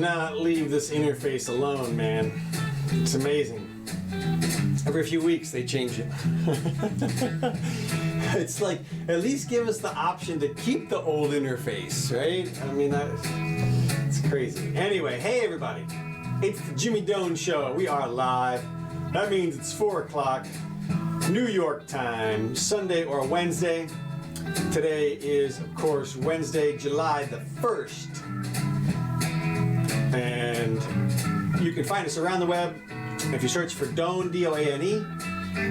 cannot leave this interface alone, man. It's amazing. Every few weeks they change it. It's like, at least give us the option to keep the old interface, right? I mean, it's crazy. Anyway, hey everybody. It's the Jimmy Doane Show. We are live. That means it's 4 o'clock New York time, Sunday or Wednesday. Today is, of course, Wednesday, July the 1st. And you can find us around the web if you search for Doane, D-O-A-N-E,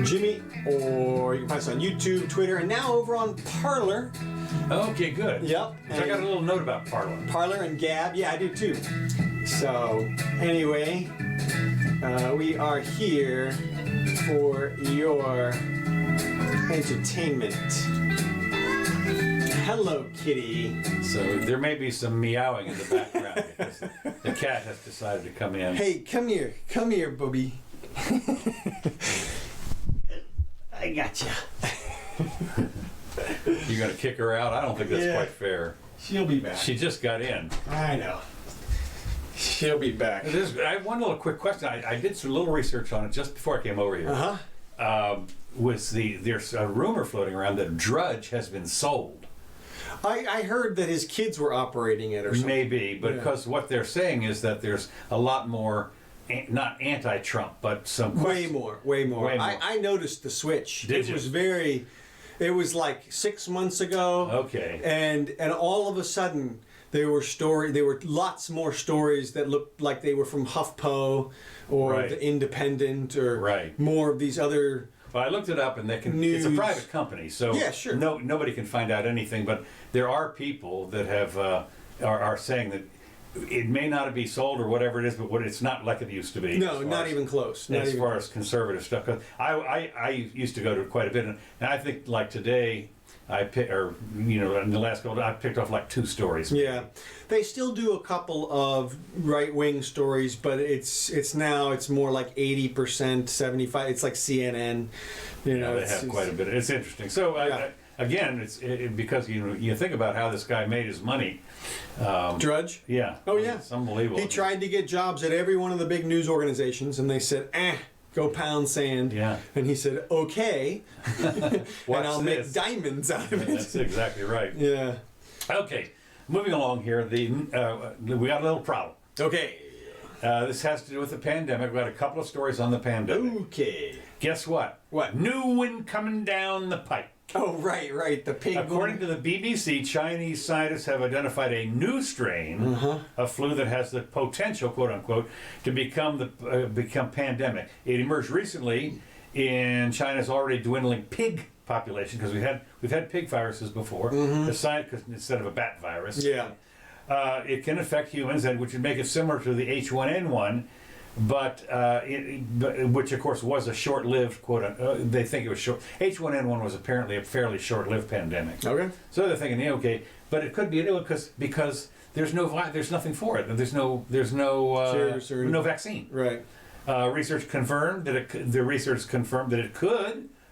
Jimmy, or you can find us on YouTube, Twitter, and now over on Parler. Okay, good. Yep. So I got a little note about Parler. Parler and Gab, yeah, I do too. So, anyway, we are here for your entertainment. Hello, kitty. So there may be some meowing in the background because the cat has decided to come in. Hey, come here, Booby. I gotcha. You're going to kick her out? I don't think that's quite fair. She'll be back. She just got in. I know. She'll be back. I have one little quick question. I did some little research on it just before I came over here. There's a rumor floating around that Drudge has been sold. I heard that his kids were operating it or something. Maybe, but because what they're saying is that there's a lot more, not anti-Trump, but some way more. I noticed the switch. Did you? It was like 6 months ago. Okay. And all of a sudden there were lots more stories that looked like they were from HuffPo or the Independent or more of these other. Well, I looked it up, and it's a private company, so nobody can find out anything. But there are people that have are saying that it may not be sold or whatever it is, but it's not like it used to be. No, not even close. As far as conservative stuff, 'cause I used to go to it quite a bit, and I think like today. In the last couple, I picked off like 2 stories. Yeah, they still do a couple of right-wing stories, but it's more like 80%, 75%. It's like CNN. They have quite a bit. It's interesting. So again, it's because you think about how this guy made his money. Drudge. Yeah. Oh yeah. It's unbelievable. He tried to get jobs at every one of the big news organizations, and they said, go pound sand. Yeah. And he said, okay. And I'll make diamonds out of it. That's exactly right. Yeah. Okay. Moving along here, we got a little problem. Okay. This has to do with the pandemic. We've got a couple of stories on the pandemic. Okay. Guess what? What? New one coming down the pipe. Oh, right. The pig. According to the BBC, Chinese scientists have identified a new strain of flu that has the potential, quote unquote, to become pandemic. It emerged recently in China's already dwindling pig population, because we've had pig viruses before, instead of a bat virus. Yeah. It can affect humans, which would make it similar to the H1N1. But which of course was a short-lived they think it was short. H1N1 was apparently a fairly short-lived pandemic. Okay. So they're thinking, okay, but it could be because there's nothing for it. There's no vaccine. Right. Research confirmed that it could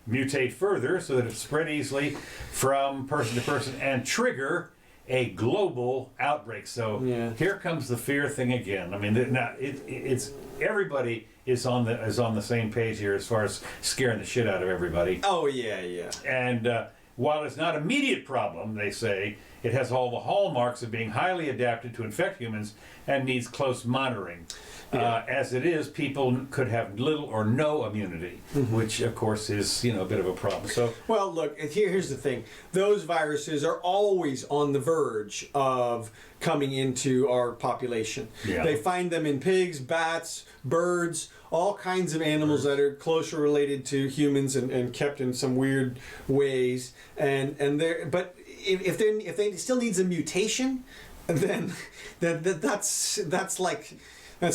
mutate further so that it spread easily from person to person and trigger a global outbreak. So here comes the fear thing again. I mean, it's everybody is on the same page here as far as scaring the shit out of everybody. Oh yeah. And while it's not an immediate problem, they say it has all the hallmarks of being highly adapted to infect humans and needs close monitoring. As it is, people could have little or no immunity, which of course is a bit of a problem. So, well, look, here's the thing: those viruses are always on the verge of coming into our population. Yeah. They find them in pigs, bats, birds, all kinds of animals that are closely related to humans and kept in some weird ways. But if they still needs a mutation, then that's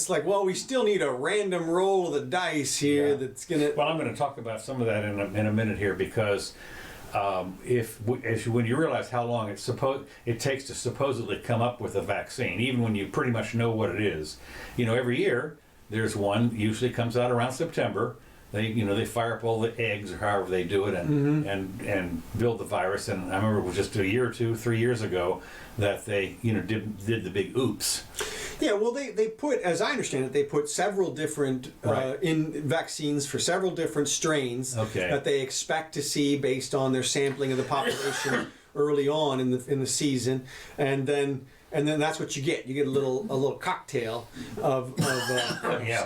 like, well, we still need a random roll of the dice here that's going to... Well, I'm going to talk about some of that in a minute here, because when you realize how long it takes to supposedly come up with a vaccine, even when you pretty much know what it is. Every year there's one, usually comes out around September. They fire up all the eggs or however they do it and build the virus. And I remember it was just 3 years ago that they did the big oops. Yeah, well, they put, as I understand it, they put several different in vaccines for several different strains that they expect to see based on their sampling of the population early on in the season, and then that's what you get. You get a little cocktail of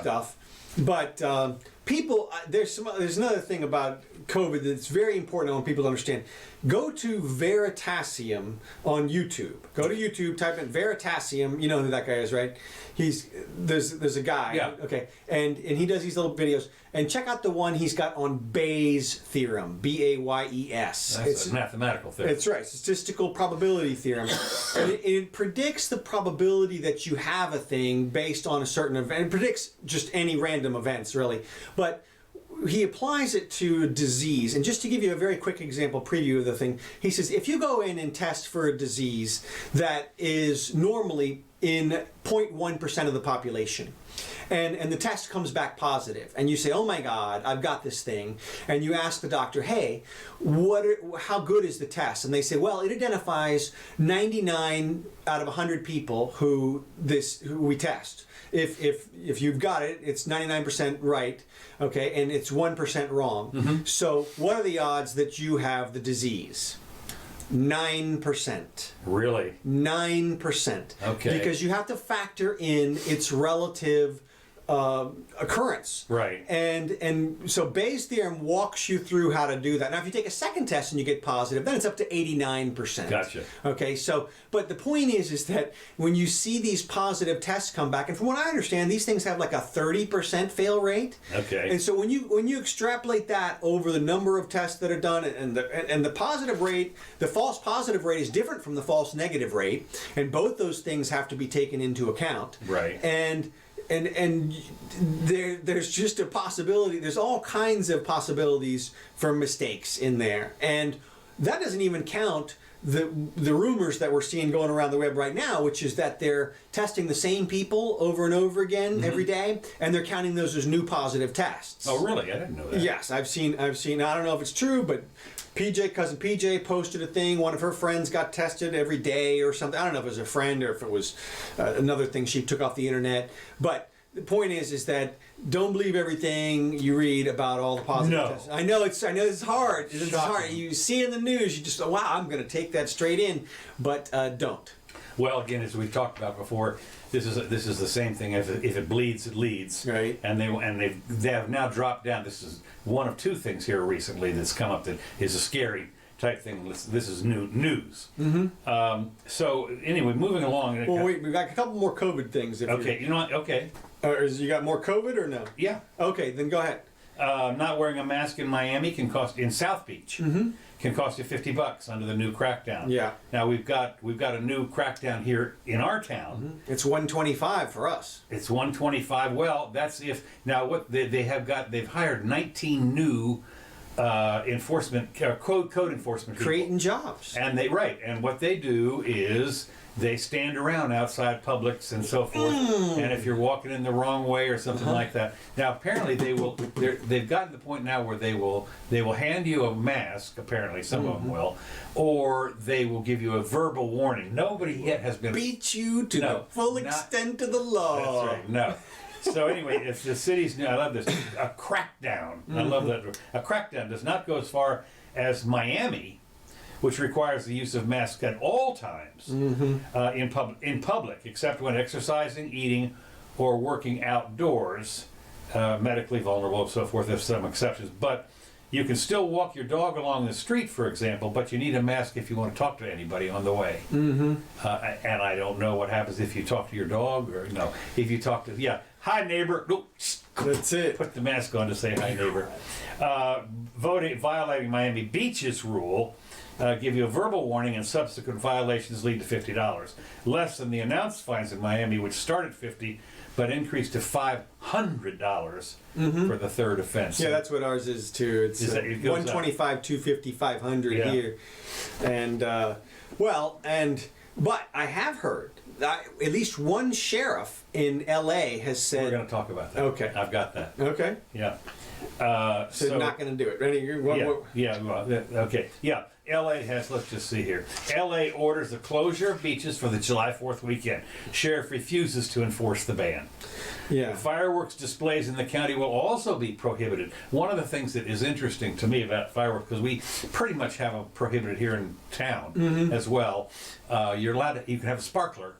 stuff. But people, there's another thing about COVID that's very important. I want people to understand. Go to Veritasium on YouTube. Go to YouTube, type in Veritasium. You know who that guy is, right? There's a guy. Yeah. Okay. And he does these little videos. And check out the one he's got on Bayes' theorem. Bayes. It's a mathematical theorem. That's right. Statistical probability theorem. And it predicts the probability that you have a thing based on a certain event. It predicts just any random events, really. But he applies it to a disease. And just to give you a very quick example, preview of the thing, he says if you go in and test for a disease that is normally in 0.1% of the population, and the test comes back positive, and you say, oh my God, I've got this thing, and you ask the doctor, hey, how good is the test? And they say, well, it identifies 99 out of 100 people who we test. If you've got it, it's 99% right, okay, and it's 1% wrong. Mm-hmm. So what are the odds that you have the disease? 9%. Really? 9%. Okay. Because you have to factor in its relative occurrence. Right. And so Bayes' theorem walks you through how to do that. Now, if you take a second test and you get positive, then it's up to 89%. Gotcha. Okay, so, but the point is that when you see these positive tests come back, and from what I understand, these things have like a 30% fail rate. Okay. And so when you extrapolate that over the number of tests that are done, and the positive rate, the false positive rate is different from the false negative rate, and both those things have to be taken into account. Right. And there's just a possibility, there's all kinds of possibilities for mistakes in there. And that doesn't even count the rumors that we're seeing going around the web right now, which is that they're testing the same people over and over again every day, and they're counting those as new positive tests. Oh, really? I didn't know that. Yes, I've seen, I don't know if it's true, but cousin PJ posted a thing. One of her friends got tested every day or something. I don't know if it was a friend or if it was another thing she took off the internet. But the point is that don't believe everything you read about all the positive tests. I know it's hard. It's hard. You see it in the news, you just wow, I'm going to take that straight in, but don't. Well, again, as we've talked about before, this is the same thing. If it bleeds, it leads. Right. And they have now dropped down. This is one of two things here recently that's come up that is a scary type thing. This is new news. Mm-hmm. So anyway, moving along. Well, wait, we've got a couple more COVID things. Okay, you know what? Okay. You got more COVID or no? Yeah. Okay, then go ahead. Not wearing a mask in Miami in South Beach. Mm-hmm. Can cost you $50 under the new crackdown. Yeah. Now we've got a new crackdown here in our town. Mm-hmm. It's $125 for us. It's $125. Well, that's if now what they've hired 19 new enforcement code enforcement people. Creating jobs. And and what they do is they stand around outside Publix and so forth. And if you're walking in the wrong way or something like that. Now apparently they've gotten to the point now where they will hand you a mask, apparently some of them will, or they will give you a verbal warning. Nobody yet has been beat you to the full extent of the law. That's right. No. So anyway, it's the city's new. I love this. A crackdown. I love that. A crackdown does not go as far as Miami, which requires the use of masks at all times in public, except when exercising, eating, or working outdoors, medically vulnerable, and so forth. There's some exceptions, but you can still walk your dog along the street, for example, but you need a mask if you want to talk to anybody on the way. Mm-hmm. And I don't know what happens if you talk to your dog or no. If you talk to hi neighbor. Nope. That's it. Put the mask on to say hi neighbor. Violating Miami Beach's rule. Give you a verbal warning, and subsequent violations lead to $50. Less than the announced fines in Miami, which start at $50, but increased to $500 for the third offense. Yeah, that's what ours is too. It's it 125, 250, 500 here, and but I have heard that at least one sheriff in L.A. has said. We're going to talk about that. Okay, I've got that. Okay. Yeah. So not going to do it. Ready? Okay. Yeah. LA has, let's just see here. LA orders the closure of beaches for the July 4th weekend. Sheriff refuses to enforce the ban. Yeah. Fireworks displays in the county will also be prohibited. One of the things that is interesting to me about fireworks, because we pretty much have them prohibited here in town as well. You're allowed to, you can have a sparkler,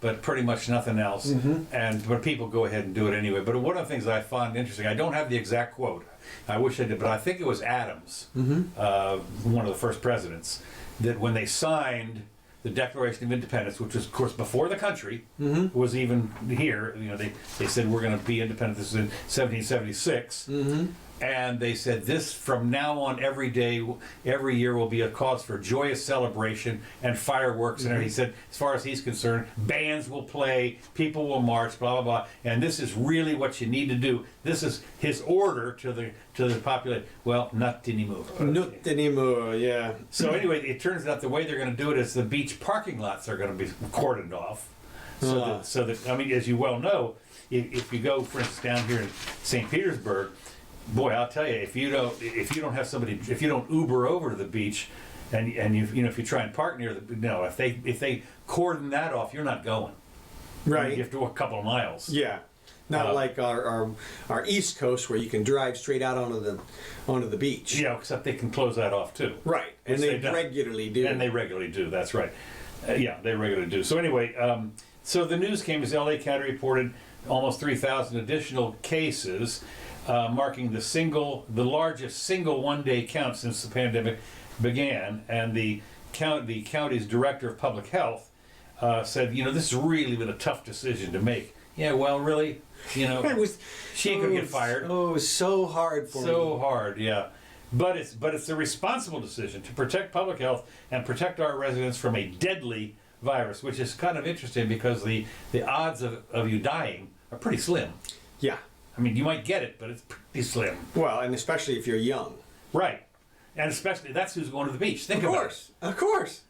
but pretty much nothing else. But people go ahead and do it anyway. But one of the things I find interesting, I don't have the exact quote. I wish I did, but I think it was Adams, one of the first presidents, that when they signed the Declaration of Independence, which was, of course, before the country was even here, they said we're going to be independent. This is in 1776. And they said this from now on every day, every year will be a cause for joyous celebration and fireworks. And he said, as far as he's concerned, bands will play, people will march, blah, blah, blah. And this is really what you need to do. This is his order to the population. Well, not anymore. Not anymore, yeah. So anyway, it turns out the way they're going to do it is the beach parking lots are going to be cordoned off. So that, I mean, as you well know, if you go, for instance, down here in St. Petersburg, boy, I'll tell you, if you don't have somebody, if you don't Uber over to the beach, and if you try and park near if they cordon that off, you're not going. Right. You have to walk a couple of miles. Yeah. Not like our East Coast where you can drive straight out onto the beach. Yeah, except they can close that off too. Right. And they regularly do. And they regularly do. That's right. Yeah, they regularly do. So anyway, so the news came as LA County reported almost 3,000 additional cases. Marking the largest single one-day count since the pandemic began, and the county's director of public health said, this has really been a tough decision to make. Yeah, well, really, she ain't gonna get fired. Oh, it was so hard for me. So hard, yeah. But it's a responsible decision to protect public health and protect our residents from a deadly virus, which is kind of interesting because the odds of you dying are pretty slim. Yeah. I mean, you might get it, but it's pretty slim. Well, and especially if you're young. Right. And especially, that's who's going to the beach. Think about it. Of course.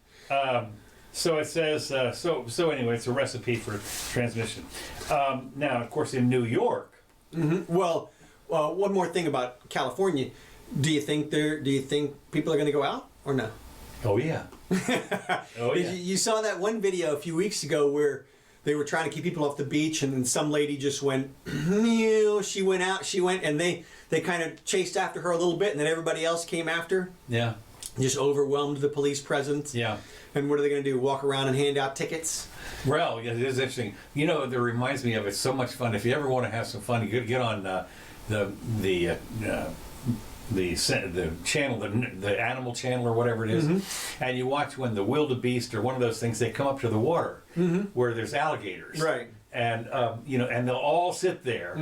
So it says, so anyway, it's a recipe for transmission. Now, of course, in New York. Well, one more thing about California. Do you think people are going to go out or no? Oh, yeah. Oh, yeah. You saw that one video a few weeks ago where they were trying to keep people off the beach, and then some lady just went, she went out, and they kind of chased after her a little bit, and then everybody else came after. Yeah. Just overwhelmed the police presence. Yeah. And what are they going to do, walk around and hand out tickets? Well, yeah, it is interesting. That reminds me of, it's so much fun. If you ever want to have some fun, you get on the channel, the animal channel or whatever it is, and you watch when the wildebeest or one of those things, they come up to the water where there's alligators, right? And and they'll all sit there,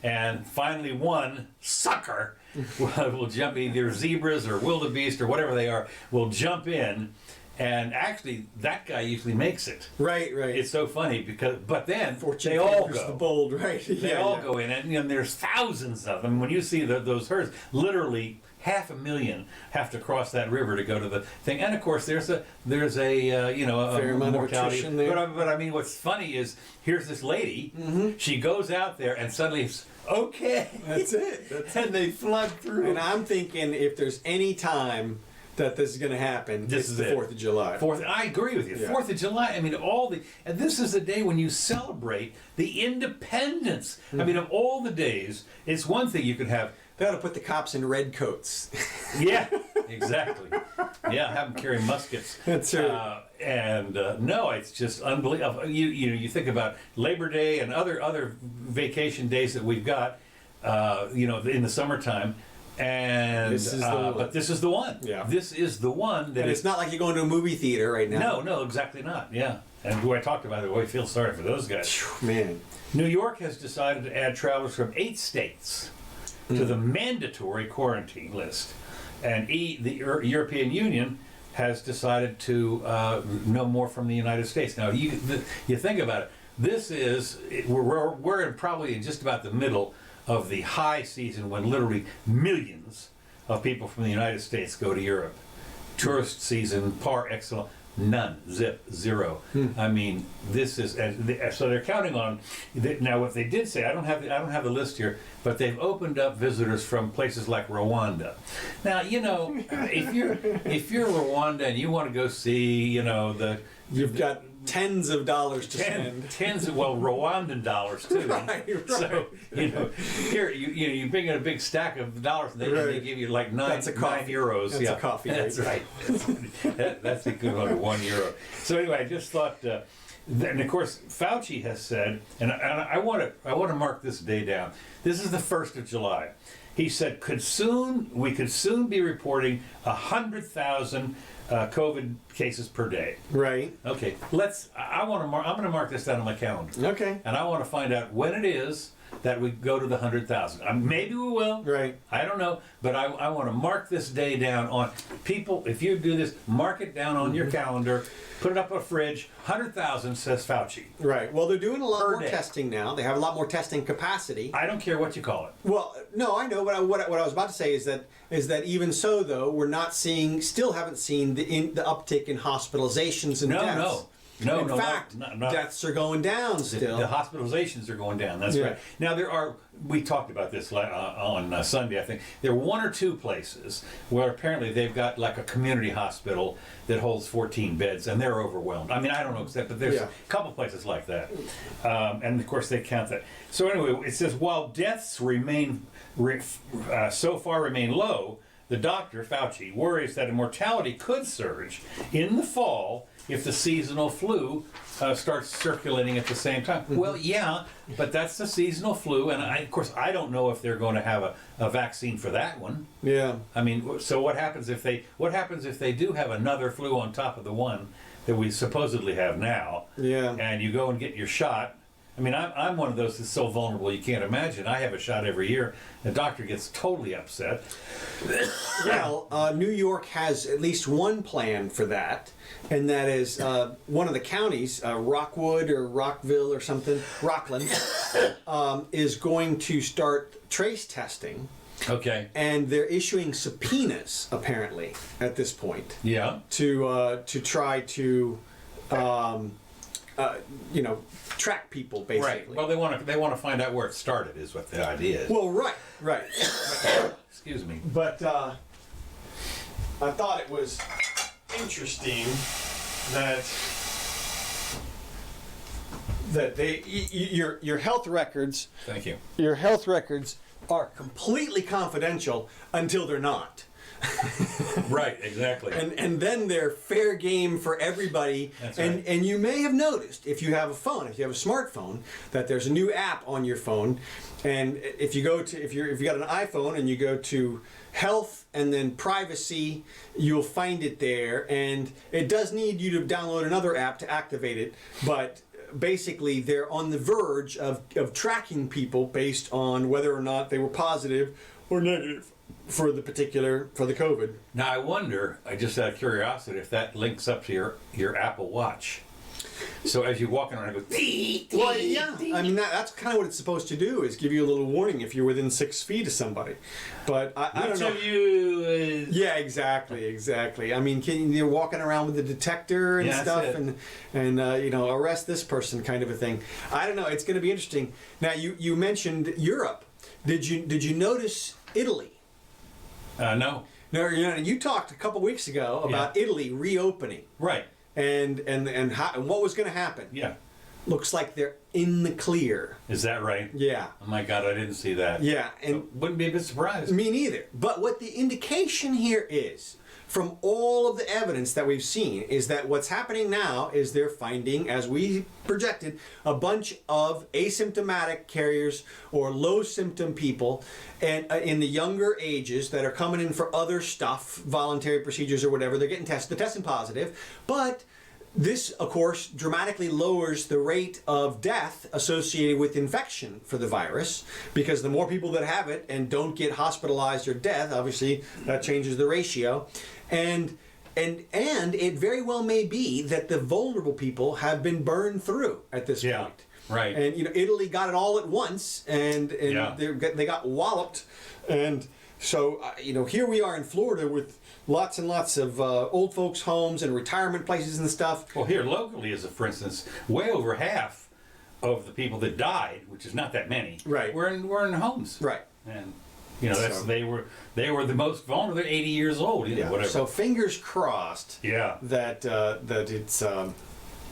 and finally one sucker will jump in. Either zebras or wildebeest or whatever they are will jump in. And actually, that guy usually makes it. Right. It's so funny but then Fortune they all favors go. The bold, right? They all go in, and there's thousands of them. When you see those herds, literally 500,000 have to cross that river to go to the thing. And of course, there's a fair amount of mortality attrition there. But I mean, what's funny is here's this lady. She goes out there, and suddenly it's okay. That's it. And they flood through. And I'm thinking, if there's any time that this is going to happen, this it's is the 4th of July. I agree with you. Yeah. 4th of July. I mean, and this is the day when you celebrate the independence. I mean, of all the days, it's one thing you could have. They ought to put the cops in red coats. Yeah, exactly. Yeah, have them carry muskets. That's right. No, it's just unbelievable. You think about Labor Day and other vacation days that we've got, in the summertime. And this is the one. But this is the one. Yeah. This is the one that. And it's not like you're going to a movie theater right now. No, exactly not. Yeah. And who I talked about it, I feel sorry for those guys. Man. New York has decided to add travelers from 8 states to the mandatory quarantine list, and the European Union has decided to no more from the United States. Now, you think about it. This is we're probably in just about the middle of the high season when literally millions of people from the United States go to Europe. Tourist season par excellence. None. Zip. Zero. I mean, this is, so they're counting on, now what they did say, I don't have the list here, but they've opened up visitors from places like Rwanda. Now, you know, if you're Rwanda and you want to go see, you know, you've got tens of dollars to spend. Well, Rwandan dollars too. Right. So, you know, here you bring in a big stack of dollars and they give you like nine euros. That's a coffee. That's right. That's equivalent to €1. So anyway, I just thought, and of course, Fauci has said, and I want to mark this day down. This is the 1st of July. He said, we could soon be reporting 100,000 COVID cases per day. Right. Okay. I'm going to mark this down on my calendar. Okay. And I want to find out when it is that we go to the 100,000. Maybe we will. Right. I don't know. But I want to mark this day down on people. If you do this, mark it down on your calendar. Put it up on a fridge. 100,000 says Fauci. Right. Well, they're doing a lot Per more day. testing now. They have a lot more testing capacity. I don't care what you call it. Well, no, I know. What I was about to say is that even so, though, still haven't seen the uptick in hospitalizations and deaths. No, in fact, deaths are going down still. The hospitalizations are going down. That's right. Now we talked about this on Sunday, I think. There are 1 or 2 places where apparently they've got like a community hospital that holds 14 beds and they're overwhelmed. I mean, I don't know exactly, but there's a couple places like that. And of course they count that. So anyway, it says while deaths so far remain low, the doctor, Fauci, worries that mortality could surge in the fall if the seasonal flu starts circulating at the same time. Well, yeah, but that's the seasonal flu, and of course I don't know if they're going to have a vaccine for that one. Yeah. I mean, so what happens if they do have another flu on top of the one that we supposedly have now? Yeah. And you go and get your shot. I mean, I'm one of those that's so vulnerable you can't imagine. I have a shot every year. The doctor gets totally upset. Well, New York has at least one plan for that, and that is one of the counties, Rockwood or Rockville or something, Rockland, is going to start trace testing. Okay. And they're issuing subpoenas, apparently, at this point. Yeah. To try to, track people, basically. Right. Well, they want to find out where it started, is what the idea is. Well, right. Excuse me. But I thought it was interesting that your health records. Thank you. Your health records are completely confidential until they're not. Right, exactly. And then they're fair game for everybody. That's right. And you may have noticed if you have a smartphone, that there's a new app on your phone. And if you got an iPhone and you go to health and then privacy, you'll find it there. And it does need you to download another app to activate it, but basically they're on the verge of tracking people based on whether or not they were positive or negative for the COVID. Now I wonder, just out of curiosity, if that links up to your Apple Watch. So as you're walking around, it goes. Well, yeah. I mean, that's kind of what it's supposed to do, is give you a little warning if you're within 6 feet of somebody. But I don't know. Which of you is... Yeah, exactly. I mean, you're walking around with a detector and stuff, and arrest this person, kind of a thing. I don't know. It's going to be interesting. Now, you mentioned Europe. Did you notice Italy? No. No, you talked a couple weeks ago about Italy reopening. Right. And what was going to happen. Yeah. Looks like they're in the clear. Is that right? Yeah. Oh my God, I didn't see that. Yeah, and wouldn't be a bit surprised. Me neither. But what the indication here is, from all of the evidence that we've seen, is that what's happening now is they're finding, as we projected, a bunch of asymptomatic carriers or low symptom people, and in the younger ages that are coming in for other stuff, voluntary procedures or whatever. They're getting tested, they're testing positive, but this, of course, dramatically lowers the rate of death associated with infection for the virus, because the more people that have it and don't get hospitalized or death, obviously that changes the ratio. And it very well may be that the vulnerable people have been burned through at this point. Right. And Italy got it all at once, and they got walloped, and So, here we are in Florida with lots and lots of old folks' homes and retirement places and stuff. Well, here locally, for instance, way over half of the people that died, which is not that many, right, were in homes. Right. And they were the most vulnerable. They're 80 years old. Whatever. So fingers crossed. Yeah. That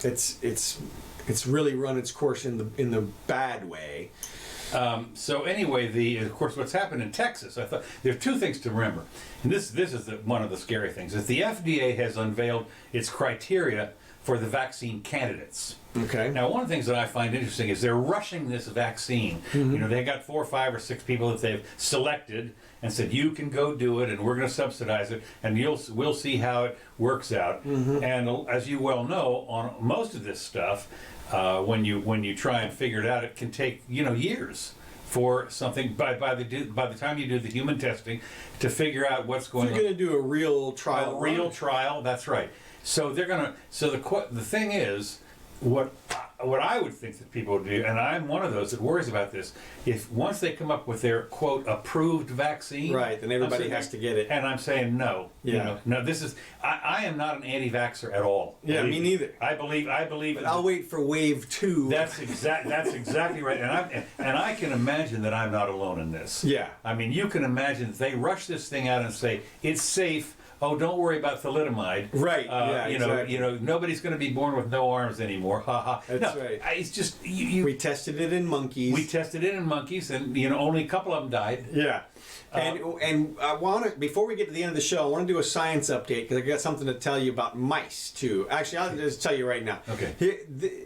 it's really run its course in the bad way. So anyway, of course, what's happened in Texas, I thought there are two things to remember, and this is one of the scary things, is the FDA has unveiled its criteria for the vaccine candidates. Okay. Now, one of the things that I find interesting is they're rushing this vaccine. Mm-hmm. They got 4 or 5 or 6 people that they've selected and said, you can go do it, and we're going to subsidize it, and we'll see how it works out. Mm-hmm. And as you well know, on most of this stuff, when you try and figure it out, it can take years for something by the time you do the human testing to figure out what's going on. You're going to do a real trial. A real trial, that's right. So they're gonna. So the thing is, what I would think that people would do, and I'm one of those that worries about this. If once they come up with their quote approved vaccine, right, then everybody has to get it. And I'm saying no. Yeah. No. This is. I am not an anti-vaxxer at all. Yeah, me neither. I believe. But I'll wait for wave 2. That's exactly right. And I can imagine that I'm not alone in this. Yeah. I mean, you can imagine if they rush this thing out and say it's safe. Oh, don't worry about thalidomide. Right. Exactly. Nobody's going to be born with no arms anymore. Ha ha. That's right. It's just we tested it in monkeys. We tested it in monkeys, and only a couple of them died. Yeah. And I want to, before we get to the end of the show, I want to do a science update because I got something to tell you about mice too. Actually, I'll just tell you right now. Okay.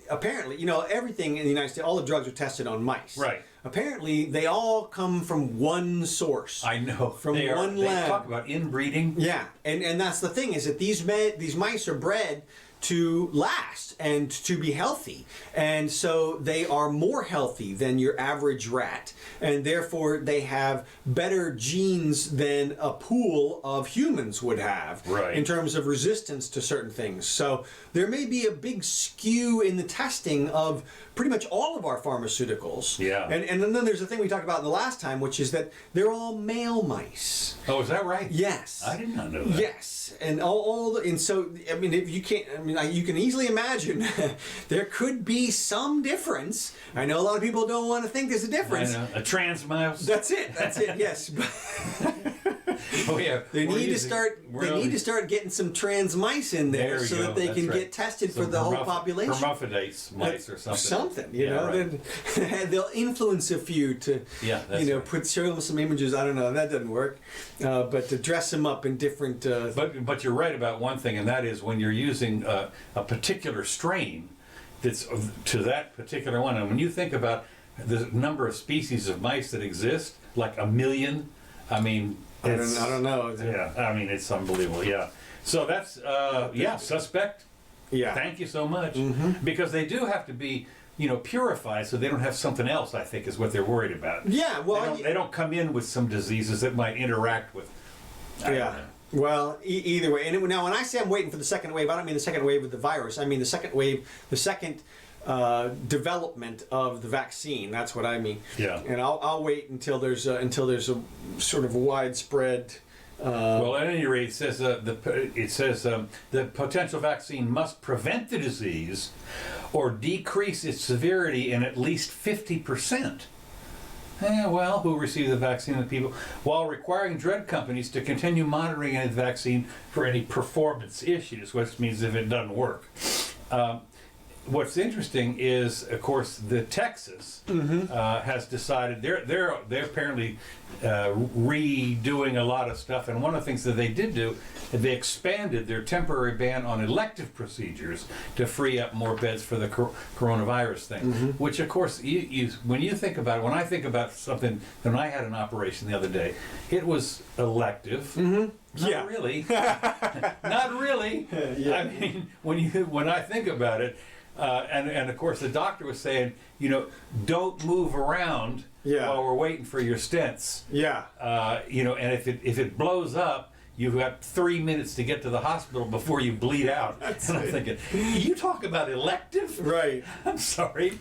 Apparently, everything in the United States, all the drugs are tested on mice. Right. Apparently, they all come from one source. I know. From one lab. They talk about inbreeding. Yeah, and that's the thing is that these mice are bred to last and to be healthy, and so they are more healthy than your average rat, and therefore they have better genes than a pool of humans would have, right, in terms of resistance to certain things. So there may be a big skew in the testing of pretty much all of our pharmaceuticals. Yeah. And then there's the thing we talked about in the last time, which is that they're all male mice. Oh, is that right? Yes. I did not know that. Yes, and if you can't, you can easily imagine there could be some difference. I know a lot of people don't want to think there's a difference. I know. A trans mouse. That's it. Yes. Oh yeah. They need to start getting some trans mice in there so that they can get tested for the whole population. Hermaphrodites mice or something. Right. They'll influence a few to show them some images. I don't know, that doesn't work. But to dress them up in different. But you're right about one thing, and that is when you're using a particular strain that's to that particular one. And when you think about the number of species of mice that exist, like 1 million. I mean. I don't know. Yeah, I mean, it's unbelievable. Yeah. So that's suspect. Yeah. Thank you so much. Mm-hmm. Because they do have to be, purified so they don't have something else, I think, is what they're worried about. Yeah, well... They don't come in with some diseases that might interact with... Well, either way. And now, when I say I'm waiting for the second wave, I don't mean the second wave of the virus. I mean the second wave, the second development of the vaccine. That's what I mean. Yeah. And I'll wait until there's a sort of widespread. Well, at any rate, it says the potential vaccine must prevent the disease or decrease its severity in at least 50%. Well, who received the vaccine and people, while requiring drug companies to continue monitoring any vaccine for any performance issues, which means if it doesn't work. What's interesting is, of course, the Texas has decided they're apparently redoing a lot of stuff, and one of the things that they did do, they expanded their temporary ban on elective procedures to free up more beds for the coronavirus thing. Which, of course, when you think about it, when I think about something, when I had an operation the other day, it was elective. Not really. Not really. I mean, when I think about it. And of course the doctor was saying, don't move around while we're waiting for your stents. Yeah. And if it blows up, you've got 3 minutes to get to the hospital before you bleed out. And I'm thinking, you talk about elective? Right. I'm sorry.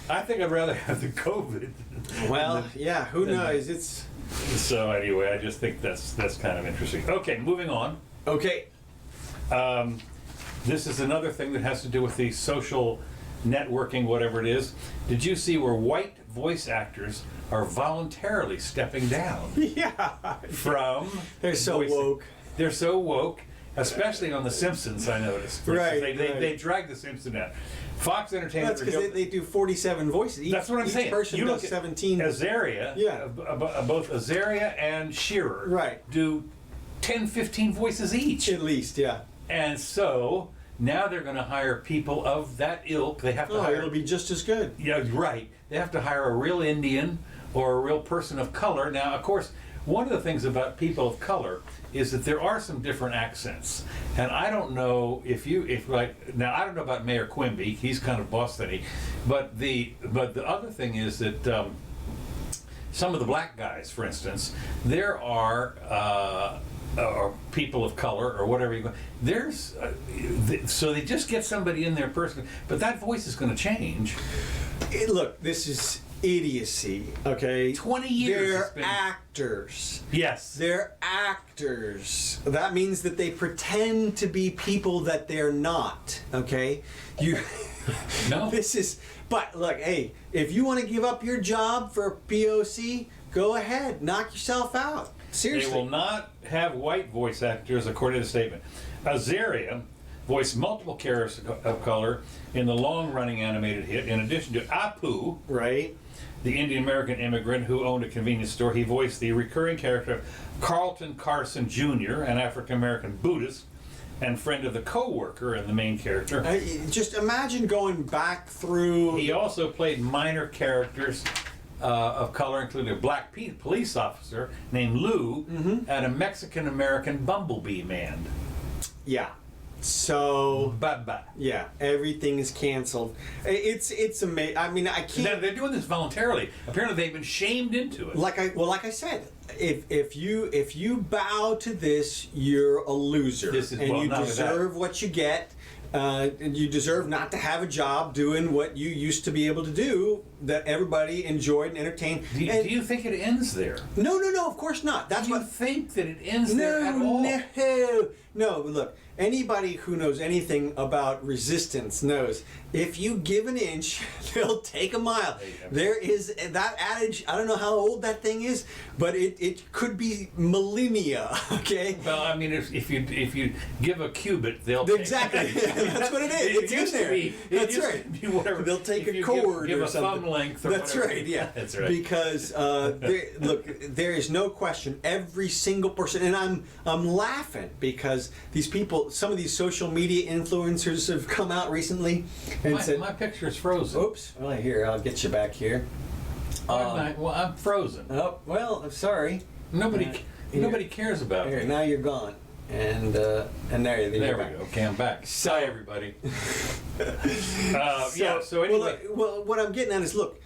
I think I'd rather have the COVID. Well, who knows? So anyway, I just think that's kind of interesting. Okay, moving on. Okay. This is another thing that has to do with the social networking, whatever it is. Did you see where white voice actors are voluntarily stepping down Yeah. from They're so voicing? woke. They're so woke, especially on The Simpsons, I noticed. Right, They drag The Simpsons down. Fox Entertainment... That's because they do 47 voices. That's what I'm saying. Each person You does look 17. Azaria, Yeah. Both Azaria and Shearer Right. do 10, 15 voices each. At least, yeah. And so now they're going to hire people of that ilk. They have to hire... it'll be just as good. Yeah, right. They have to hire a real Indian or a real person of color. Now, of course, one of the things about people of color is that there are some different accents. And I don't know now I don't know about Mayor Quimby, he's kind of Boston-y, but the other thing is that some of the black guys, for instance, there are or people of color or whatever you go. There's so they just get somebody in there personally, but that voice is going to change. Look, this is idiocy, okay? 20 years. They're actors. Yes. They're actors. That means that they pretend to be people that they're not, okay? No. But look, hey, if you want to give up your job for POC, go ahead, knock yourself out. Seriously. They will not have white voice actors, according to the statement. Azaria voiced multiple characters of color in the long-running animated hit. In addition to Apu, right, the Indian-American immigrant who owned a convenience store, he voiced the recurring character of Carlton Carson Jr., an African-American Buddhist and friend of the co-worker and the main character. Just imagine going back through... He also played minor characters of color, including a black police officer named Lou and a Mexican-American bumblebee man. Yeah. So... Bye-bye. Yeah, everything is canceled. It's amazing. I mean, I can't... Now, they're doing this voluntarily. Apparently, they've been shamed into it. Like I said, if you bow to this, you're a loser, you deserve what you get. And you deserve not to have a job doing what you used to be able to do that everybody enjoyed and entertained. Do you think it ends there? No, of course not. That's do you think that it ends there at all? No, look, anybody who knows anything about resistance knows if you give an inch, they'll take a mile. There is that adage, I don't know how old that thing is, but it could be millennia, okay? Well, I mean, if you give a cubit, they'll exactly. That's what it is. It's in there. That's right. Whatever. They'll take a cord give or a something. Thumb length. Or that's whatever. Right. Yeah. That's right. Because look, there is no question. Every single person, and I'm laughing because these people, some of these social media influencers have come out recently and said, "My picture is frozen." Oops. Well, here, I'll get you back here. Well, I'm frozen. Oh, well, I'm sorry. Nobody cares about here, me. now you're gone. And there we go. Okay, I'm back. Hi, everybody. So anyway. Well, what I'm getting at is, look,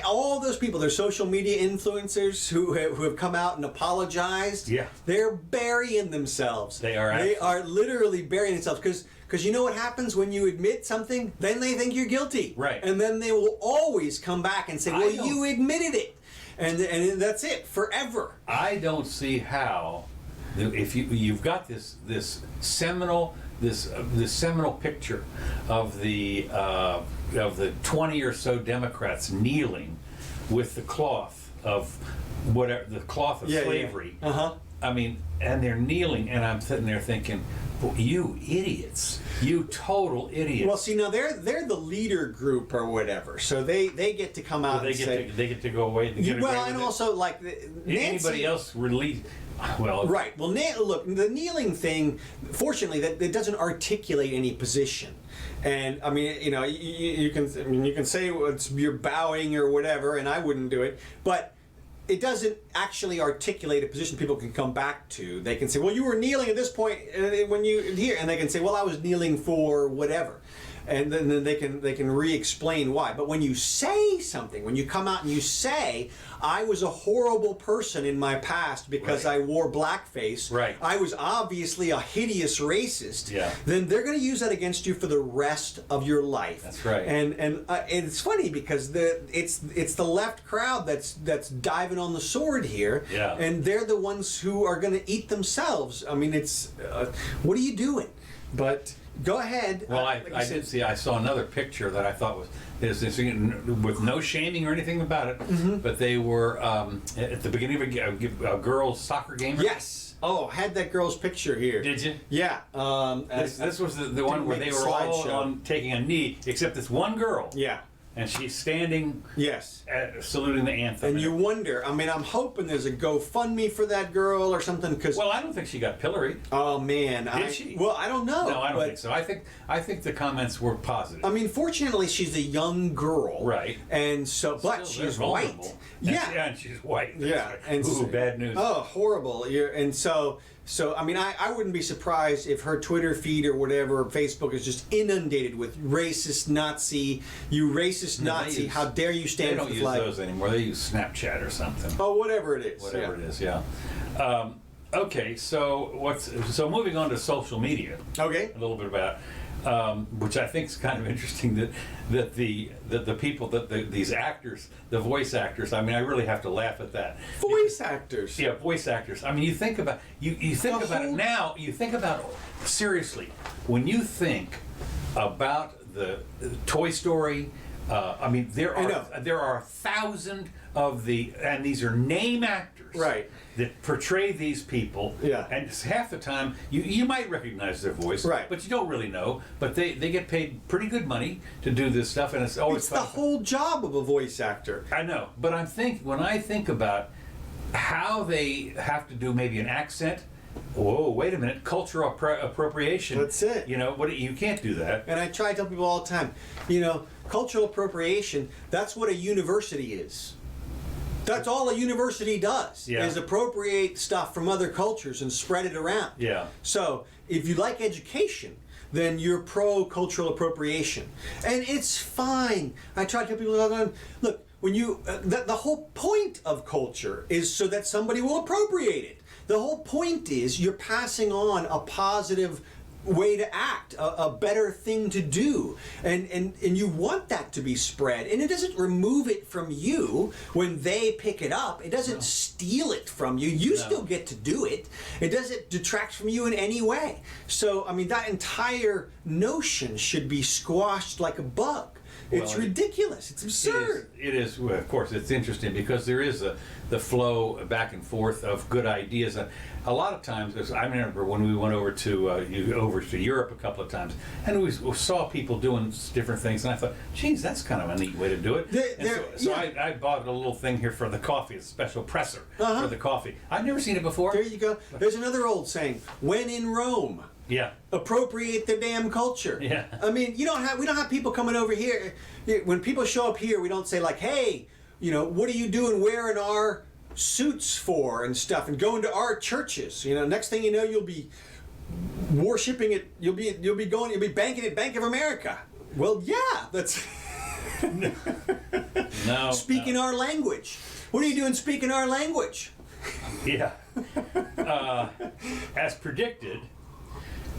all those people, they're social media influencers who have come out and apologized. Yeah. They're burying themselves. They are. They are literally burying themselves because you know what happens when you admit something? Then they think you're guilty. Right. And then they will always come back and say, well, you admitted it. And that's it, forever. I don't see how, if you've got this seminal picture of the 20 or so Democrats kneeling with the cloth of slavery. Yeah. Uh-huh. I mean, and they're kneeling, and I'm sitting there thinking, well, you idiots, you total idiots. Well, see, now they're the leader group or whatever, so they get to come out they get to go away. And get well, away and with also like Nancy, anybody else release. Well, right. Well, look, the kneeling thing, fortunately, that doesn't articulate any position. And I mean, you know, you can say you're bowing or whatever, and I wouldn't do it, but it doesn't actually articulate a position people can come back to. They can say, well, you were kneeling at this point when you here, and they can say, well, I was kneeling for whatever. and then they can re-explain why. But when you say something, when you come out and you say, I was a horrible person in my past because I wore blackface, I was obviously a hideous racist, then they're going to use that against you for the rest of your life. That's right. And it's funny because it's the left crowd that's diving on the sword here, and they're the ones who are going to eat themselves. I mean, it's what are you doing? But go ahead. Well, I did see. I saw another picture that I thought was with no shaming or anything about it, but they were at the beginning of a girls' soccer game. Yes. Oh, had that girl's picture here. Did you? Yeah. This was the one where they were all taking a knee, except this one girl. Yeah. And she's standing, saluting the anthem. And you wonder, I mean, I'm hoping there's a GoFundMe for that girl or something. Cause, well, I don't think she got pilloried. Oh, man. Did she? Well, I don't know. No, I don't think so. I think the comments were positive. I mean, fortunately, she's a young girl. Right. And so, but she's white. And she's white. Yeah. And ooh, bad news. Oh, horrible. And so I mean, I wouldn't be surprised if her Twitter feed or whatever, Facebook is just inundated with racist Nazi, you racist Nazi, how dare you stand for the flag. They don't use those anymore. They use Snapchat or something. Oh, whatever it is. Whatever it is, okay, so moving on to social media. Okay. A little bit about which I think is kind of interesting that the people these actors, the voice actors. I mean, I really have to laugh at that. Voice actors. Yeah, voice actors. I mean, you think about it now. You think about seriously when you think about the Toy Story. I mean, there are 1,000 of and these are name actors, that portray these people. Yeah. And half the time, you might recognize their voice, but you don't really know. But they get paid pretty good money to do this stuff, and it's always the whole job of a voice actor. I know, but when I think about how they have to do maybe an accent. Whoa, wait a minute! Cultural appropriation. That's it. You know what? You can't do that. And I try to tell people all the time. You know, cultural appropriation. That's what a university is. That's all a university does. Is appropriate stuff from other cultures and spread it around. Yeah. So if you like education, then you're pro-cultural appropriation, and it's fine. I try to tell people all the time. Look, when you the whole point of culture is so that somebody will appropriate it. The whole point is you're passing on a positive way to act, a better thing to do, and you want that to be spread, and it doesn't remove it from you when they pick it up. It doesn't steal it from you. You still get to do it. It doesn't detract from you in any way. So I mean, that entire notion should be squashed like a bug. It's ridiculous. It's absurd. It is. Well, of course, it's interesting because there is the flow back and forth of good ideas. A lot of times, I remember when we went over to Europe a couple of times, and we saw people doing different things, and I thought, geez, that's kind of a neat way to do it. I bought a little thing here for the coffee, a special presser for the coffee. I'd never seen it before. There you go. There's another old saying: "When in Rome." Yeah. Appropriate their damn culture. Yeah. I mean, we don't have people coming over here. When people show up here, we don't say like, "Hey, what are you doing wearing our suits for and stuff and going to our churches?" Next thing you know, you'll be worshiping it. You'll be banking at Bank of America. Well, yeah, that's no. Speaking our language. What are you doing speaking our language? Yeah. As predicted.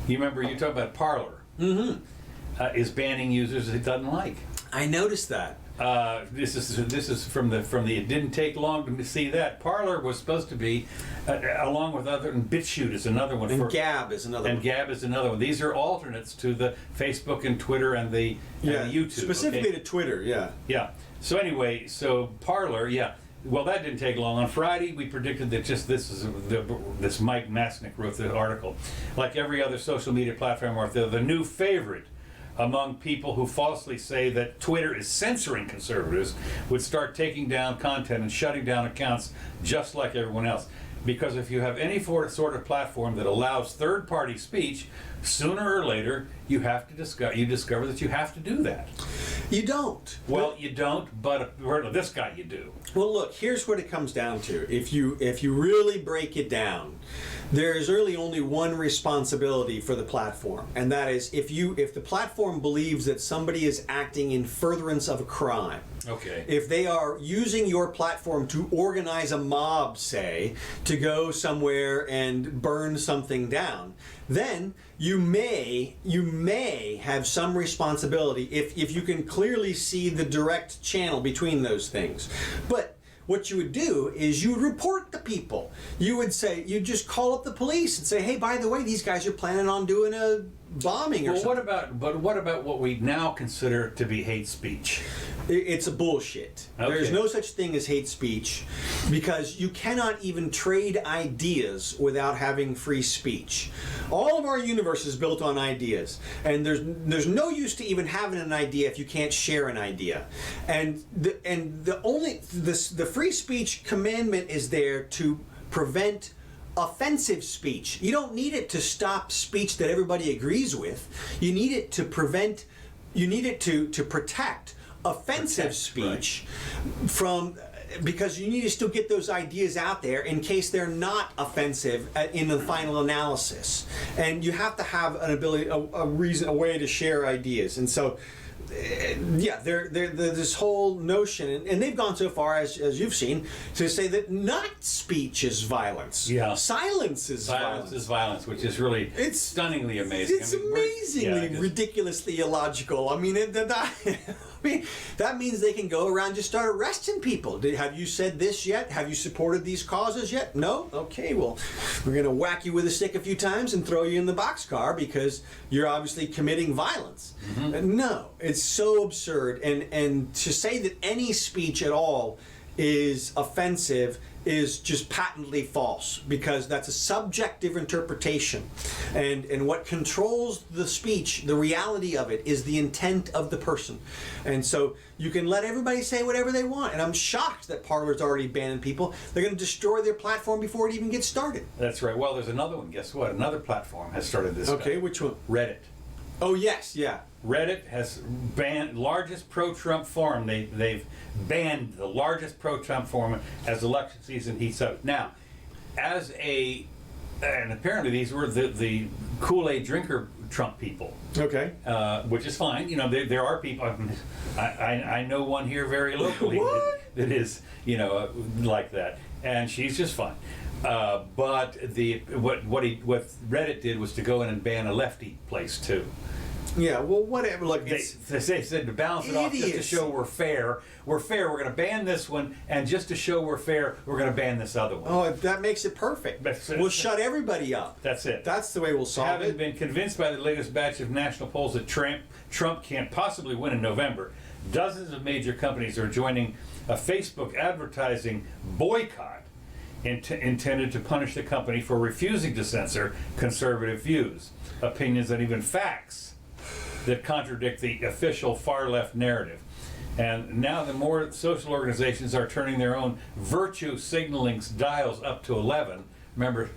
You remember you talked about Parler. Is banning users it doesn't like. I noticed that. This is from the it didn't take long to see that. Parler was supposed to be along with other, and BitChute is another one. And Gab is another one. And Gab is another one. These are alternates to the Facebook and Twitter and the YouTube. Specifically to Twitter, Yeah. So anyway, Parler, well, that didn't take long. On Friday, we predicted that this Mike Masnick wrote the article. Like every other social media platform, or the new favorite among people who falsely say that Twitter is censoring conservatives would start taking down content and shutting down accounts just like everyone else. Because if you have any sort of platform that allows third-party speech, sooner or later you discover that you have to do that. You don't. Well, you don't, but this guy you do. Well, look, here's what it comes down to. If you really break it down, there is really only one responsibility for the platform, and that is if the platform believes that somebody is acting in furtherance of a crime. Okay. If they are using your platform to organize a mob, say, to go somewhere and burn something down, then you may have some responsibility if you can clearly see the direct channel between those things. But what you would do is you would report the people. You would say, you just call up the police and say, hey, by the way, these guys are planning on doing a bombing or something. What about what we now consider to be hate speech? It's a bullshit. Okay. There's no such thing as hate speech because you cannot even trade ideas without having free speech. All of our universe is built on ideas, and there's no use to even having an idea if you can't share an idea. And the free speech commandment is there to prevent offensive speech. You don't need it to stop speech that everybody agrees with. You need it to prevent. You need it to protect offensive speech from, because you need to still get those ideas out there in case they're not offensive in the final analysis. And you have to have an ability, a way to share ideas. And so, yeah, this whole notion, and they've gone so far, as you've seen, to say that not speech is violence. Yeah. Silence is violence. Silence is violence, which is really stunningly amazing. It's amazingly ridiculously illogical. I mean, that means they can go around and just start arresting people. Have you said this yet? Have you supported these causes yet? No? Okay, well, we're going to whack you with a stick a few times and throw you in the boxcar because you're obviously committing violence. Mm-hmm. No, it's so absurd. And to say that any speech at all is offensive is just patently false, because that's a subjective interpretation, and what controls the speech, the reality of it, is the intent of the person. And so you can let everybody say whatever they want, and I'm shocked that Parler's already banning people. They're going to destroy their platform before it even gets started. That's right. Well, there's another one. Guess what? Another platform has started this. Okay, which one? Reddit. Oh yes, yeah. Reddit has banned largest pro-Trump forum. They've banned the largest pro-Trump forum as election season heats up. Now, and apparently these were the Kool-Aid drinker Trump people. Okay. Which is fine. You know, there are people. I know one here very locally that is, like that, and she's just fine. But what Reddit did was to go in and ban a lefty place too. Yeah, well, whatever. Look, they said to balance it off, just to show we're fair. We're fair. We're going to ban this one, and just to show we're fair, we're going to ban this other one. Oh, that makes it perfect. We'll shut everybody up. That's it. That's the way we'll solve it. Having been convinced by the latest batch of national polls that Trump can't possibly win in November, dozens of major companies are joining a Facebook advertising boycott intended to punish the company for refusing to censor conservative views, opinions, and even facts that contradict the official far-left narrative. And now the more social organizations are turning their own virtue signaling dials up to 11. Remember,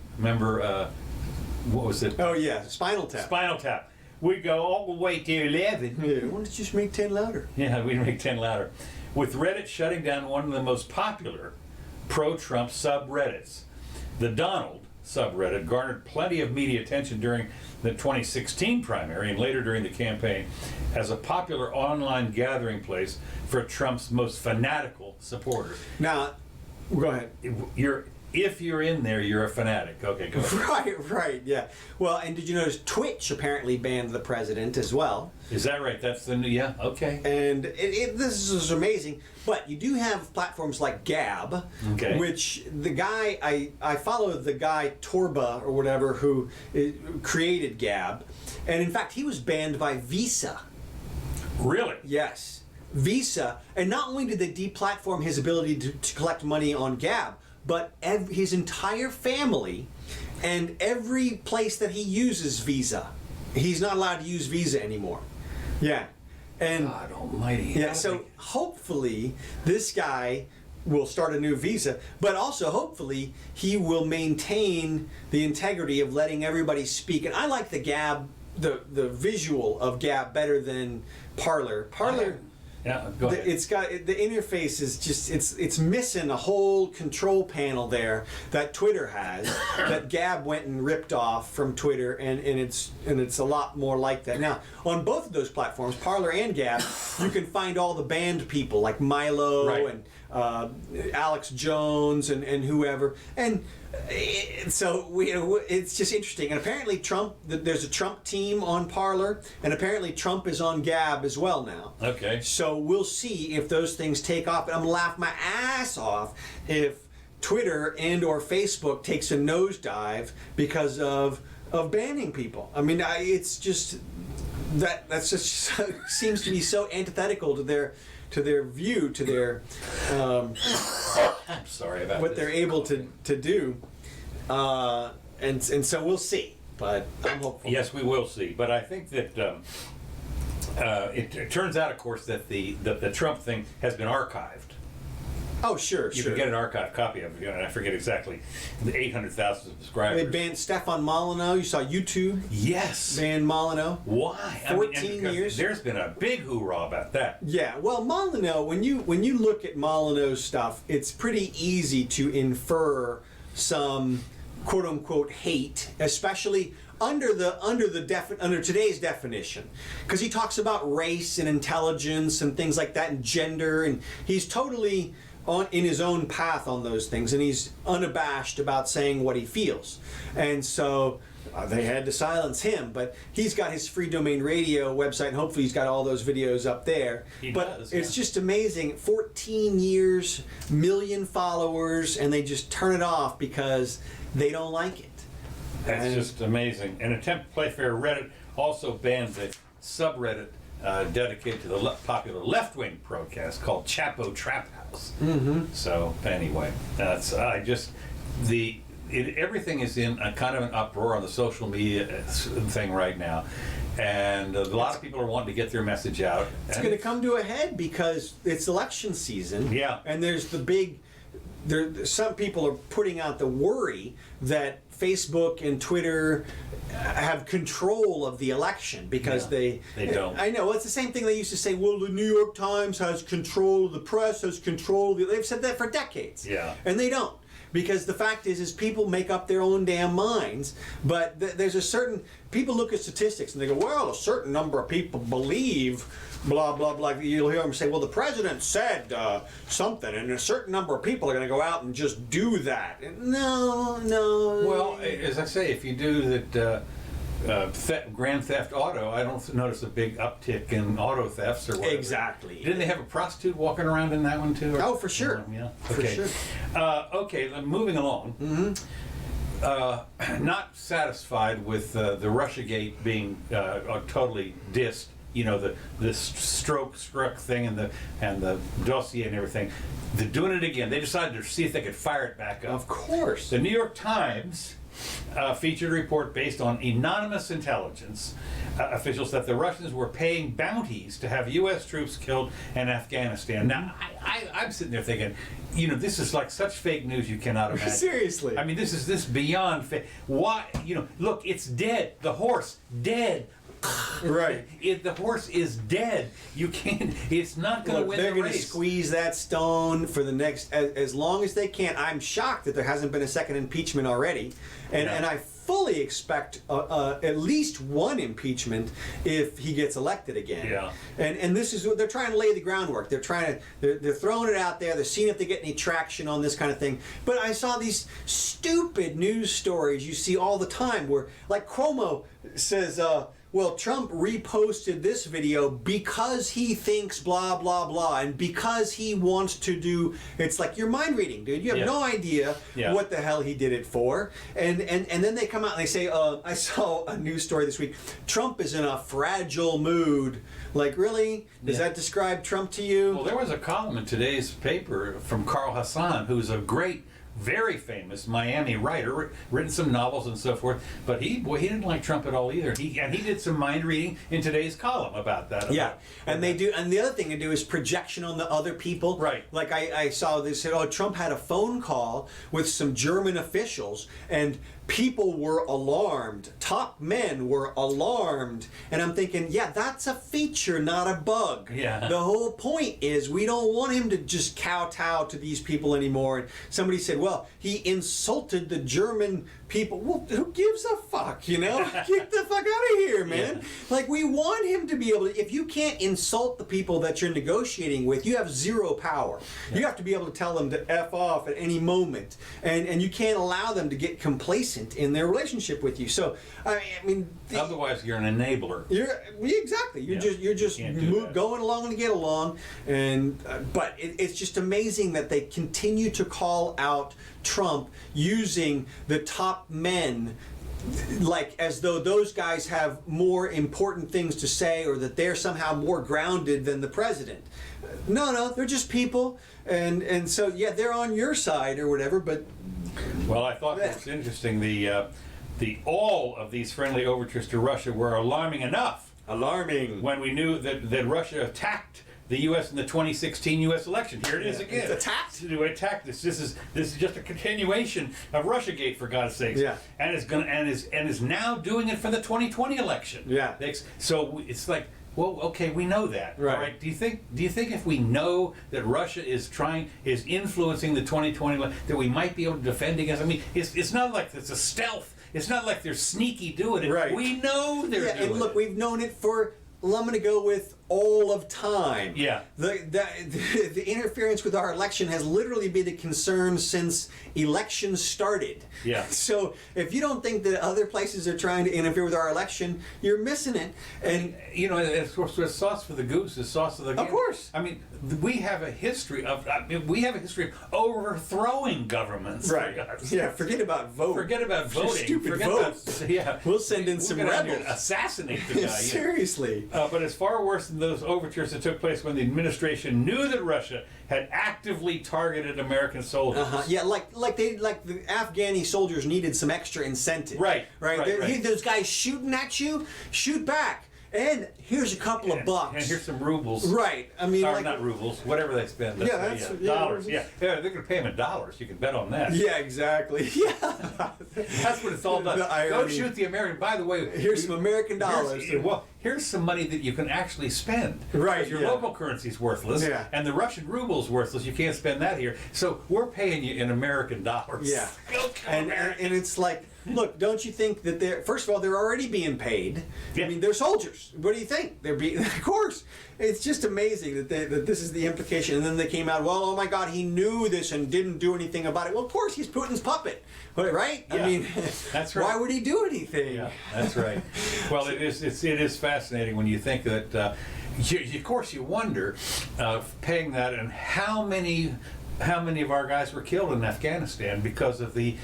what was it? Oh yeah, Spinal Tap. Spinal Tap. We go all the way to 11. Yeah, why don't you just make 10 louder? Yeah, we make 10 louder. With Reddit shutting down one of the most popular pro-Trump subreddits. The Donald subreddit garnered plenty of media attention during the 2016 primary and later during the campaign as a popular online gathering place for Trump's most fanatical supporters. Now, go ahead. If you're in there, you're a fanatic. Okay, go ahead. Right, yeah. Well, and did you notice Twitch apparently banned the president as well? Is that right? That's the new, yeah, okay. And this is amazing, but you do have platforms like Gab, okay, which the guy, I follow the guy Torba or whatever who created Gab, and in fact he was banned by Visa. Really? Yes. Visa, and not only did they deplatform his ability to collect money on Gab, but his entire family and every place that he uses Visa. He's not allowed to use Visa anymore. Yeah. And God almighty. Yeah, so hopefully this guy will start a new Visa, but also hopefully he will maintain the integrity of letting everybody speak. And I like the Gab, the visual of Gab better than Parler. Yeah, go ahead. It's got the interface is just it's missing a whole control panel there that Twitter has that Gab went and ripped off from Twitter, and it's a lot more like that. Now on both of those platforms, Parler and Gab, you can find all the banned people like Milo and Alex Jones and whoever, and so it's just interesting. And apparently there's a Trump team on Parler, and apparently Trump is on Gab as well now. Okay. So we'll see if those things take off. And I'm gonna laugh my ass off if Twitter and or Facebook takes a nosedive because of banning people. I mean, it's just that's just seems to be so antithetical to their view, to their I'm sorry about what they're able to do, and so we'll see. But I'm hopeful. Yes, we will see. But I think that it turns out, of course, that the Trump thing has been archived. Oh, sure. You can get an archived copy of it. I forget exactly the 800,000 subscribers. They banned Stefan Molyneux. You saw YouTube. Yes. Banned Molyneux. Why? 14 years. There's been a big hoorah about that. Yeah. Well, Molyneux. When you look at Molyneux's stuff, it's pretty easy to infer some quote unquote hate, especially under today's definition, because he talks about race and intelligence and things like that and gender, and he's totally in his own path on those things, and he's unabashed about saying what he feels. And so they had to silence him, but he's got his free domain radio website, and hopefully he's got all those videos up there. It's just amazing. 14 years, million followers, and they just turn it off because they don't like it. That's just amazing. And Attempt Playfair Reddit also banned the subreddit dedicated to the popular left-wing protest called Chapo Trap House. Mm-hmm. So anyway, everything is in a kind of an uproar on the social media thing right now, and a lot of people are wanting to get their message out. It's going to come to a head because it's election season. Yeah, and there's the big. Some people are putting out the worry that Facebook and Twitter have control of the election because they don't. I know, it's the same thing they used to say, well, the New York Times has control, the press has control. They've said that for decades. Yeah. And they don't. Because the fact is people make up their own damn minds, but there's a certain, people look at statistics and they go, well, a certain number of people believe blah, blah, blah. You'll hear them say, well, the president said something, and a certain number of people are going to go out and just do that. No. Well, as I say, if you do that Grand Theft Auto, I don't notice a big uptick in auto thefts or whatever. Exactly. Didn't they have a prostitute walking around in that one too? Oh, for sure. Yeah. Okay. For sure. Okay, moving along. Mm-hmm. Not satisfied with the Russiagate being totally dissed. You know, the struck thing and the dossier and everything. They're doing it again. They decided to see if they could fire it back up. Of course. The New York Times featured a report based on anonymous intelligence officials that the Russians were paying bounties to have U.S. troops killed in Afghanistan. Now, I'm sitting there thinking, you know, this is like such fake news you cannot imagine. Seriously. I mean, this is beyond fake. Why? You know, look, it's dead. The horse, dead. Right. The horse is dead. You can't. It's not going to win the race. They're going to squeeze that stone for the next as long as they can. I'm shocked that there hasn't been a second impeachment already, and I fully expect at least one impeachment if he gets elected again. Yeah. And this is what they're trying to lay the groundwork. They're throwing it out there. They're seeing if they get any traction on this kind of thing. But I saw these stupid news stories you see all the time where, like, Cuomo says, well, Trump reposted this video because he thinks blah, blah, blah, and because he wants to do, it's like, you're mind reading, dude. You have no idea what the hell he did it for. And then they come out and they say, I saw a news story this week, Trump is in a fragile mood. Like, really? Does that describe Trump to you? Well, there was a column in today's paper from Carl Hassan, who's a great very famous Miami writer, written some novels and so forth. But he didn't like Trump at all either. He did some mind reading in today's column about that. And they do. And the other thing they do is projection on the other people. Right. Like I saw this said, oh, Trump had a phone call with some German officials, and people were alarmed. Top men were alarmed. And I'm thinking, yeah, that's a feature, not a bug. Yeah. The whole point is we don't want him to just kowtow to these people anymore. And somebody said, well, he insulted the German people. Well, who gives a fuck, you know? Get the fuck out of here, man. Yeah. Like, we want him to be able to, if you can't insult the people that you're negotiating with, you have zero power. Yeah. You have to be able to tell them to F off at any moment. And you can't allow them to get complacent in their relationship with you. So, I mean... Otherwise, you're an enabler. Exactly. You're just going along to get along. And but it's just amazing that they continue to call out Trump using the top men like as though those guys have more important things to say, or that they're somehow more grounded than the president. No, they're just people, and so yeah, they're on your side or whatever. But well, I thought it was interesting. The all of these friendly overtures to Russia were alarming enough. Alarming. When we knew that Russia attacked the U.S. in the 2016 U.S. election. Here it is again. It's attacked. Attacked this. This is just a continuation of RussiaGate, for God's sakes. Yeah. And is now doing it for the 2020 election. Yeah. So it's like, well, okay, we know that. Right. All right. Do you think if we know that Russia is influencing the 2020 election, that we might be able to defend against? I mean, it's not like it's a stealth. It's not like they're sneaky doing it. Right. We know they're doing it. And look, we've known it for, well, I'm going to go with all of time. Yeah. The interference with our election has literally been a concern since elections started. Yeah. So if you don't think that other places are trying to interfere with our election, you're missing it. And you know, of course, there's sauce for the goose is sauce for the game. Of course. I mean, we have a history of overthrowing governments. Right. Yeah. Forget about voting. Forget about voting. Stupid votes. Yeah. We'll send in some rebels. Assassinate the guy. Seriously. But it's far worse than those overtures that took place when the administration knew that Russia had actively targeted American soldiers. Yeah, like the Afghani soldiers needed some extra incentive. Right. Those guys shooting at you, shoot back. And here's a couple of bucks. And here's some rubles. Right. I mean, or not rubles, whatever they spend. Dollars. Yeah, they're going to pay them in dollars. You can bet on that. Yeah, exactly. Yeah. That's what it's all about. Don't shoot the American. By the way, here's some American dollars. Here's some money that you can actually spend. Right. Your local currency is worthless. Yeah. And the Russian ruble is worthless. You can't spend that here. So we're paying you in American dollars. Yeah. And it's like, look, don't you think that first of all, they're already being paid. Yeah. I mean, they're soldiers. What do you think? They're being, of course. It's just amazing that this is the implication. And then they came out, well, oh my God, he knew this and didn't do anything about it. Well, of course, he's Putin's puppet, right? Yeah. I mean, that's right. Why would he do anything? Yeah, that's right. Well, it is fascinating when you think that, of course, you wonder, paying that, and how many of our guys were killed in Afghanistan because of the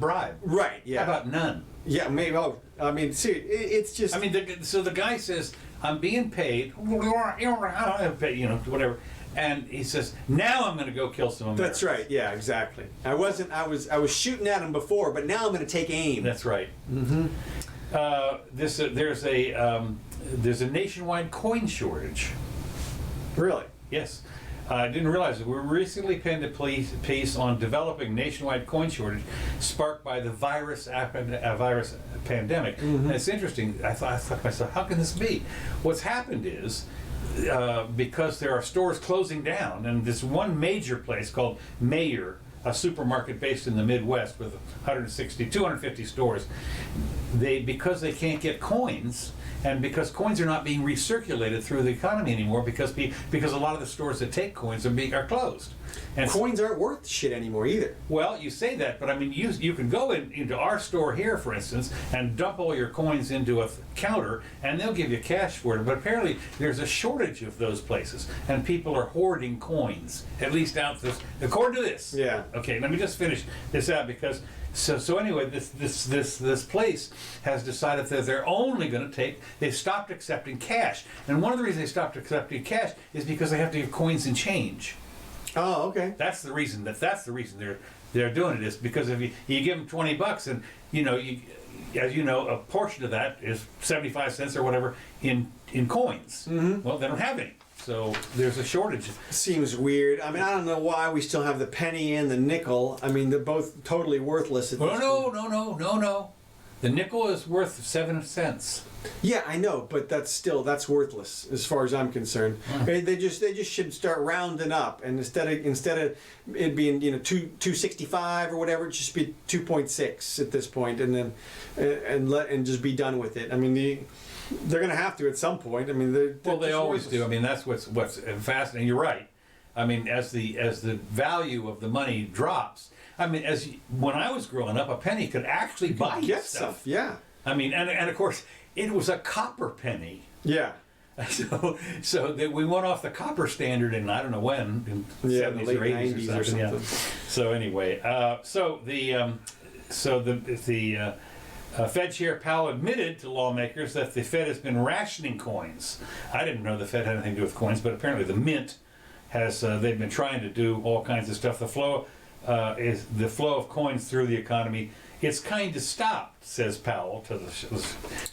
bribe? Right. Yeah. How about none? Yeah. Maybe. Oh, I mean, see, it's just. I mean, so the guy says, "I'm being paid, whatever," and he says, "Now I'm going to go kill some Americans." That's right. Yeah. Exactly. I was shooting at him before, but now I'm going to take aim. That's right. Mm-hmm. There's a nationwide coin shortage. Really? Yes. I didn't realize it. We recently penned a piece on developing nationwide coin shortage sparked by the virus pandemic. Mm-hmm. And it's interesting. I thought to myself, how can this be? What's happened is, because there are stores closing down, and this one major place called Mayer, a supermarket based in the Midwest with 250 stores, because they can't get coins, and because coins are not being recirculated through the economy anymore, because a lot of the stores that take coins are closed. And coins aren't worth shit anymore either. Well, you say that, but I mean, you can go into our store here, for instance, and dump all your coins into a counter, and they'll give you cash for it. But apparently, there's a shortage of those places, and people are hoarding coins, at least out this, according to this. Yeah. Okay, let me just finish this out because. So anyway, this place has decided that they're only going to they've stopped accepting cash, and one of the reasons they stopped accepting cash is because they have to give coins and change. Oh, okay. That's the reason they're doing it is because if you give them $20 and as you know, a portion of that is 75 cents or whatever in coins. Mm-hmm. Well, they don't have any. So there's a shortage. Seems weird. I mean, I don't know why we still have the penny and the nickel. I mean, they're both totally worthless at this point. No. The nickel is worth 7 cents. Yeah, I know, but that's worthless as far as I'm concerned. They just should start rounding up, and instead of it being 265 or whatever, it should just be 2.6 at this point, and then and just be done with it. I mean they're going to have to at some point. I mean they always do. I mean that's what's fascinating. You're right. I mean as the value of the money drops. I mean when I was growing up, a penny could actually buy you stuff. Yeah. I mean and of course it was a copper penny. Yeah. So we went off the copper standard in I don't know when in 70s late or 80s 90s or something. Yeah. So anyway, the Fed Chair Powell admitted to lawmakers that the Fed has been rationing coins. I didn't know the Fed had anything to do with coins, but apparently the Mint has. They've been trying to do all kinds of stuff. The flow of coins through the economy. It's kind of stopped, says Powell.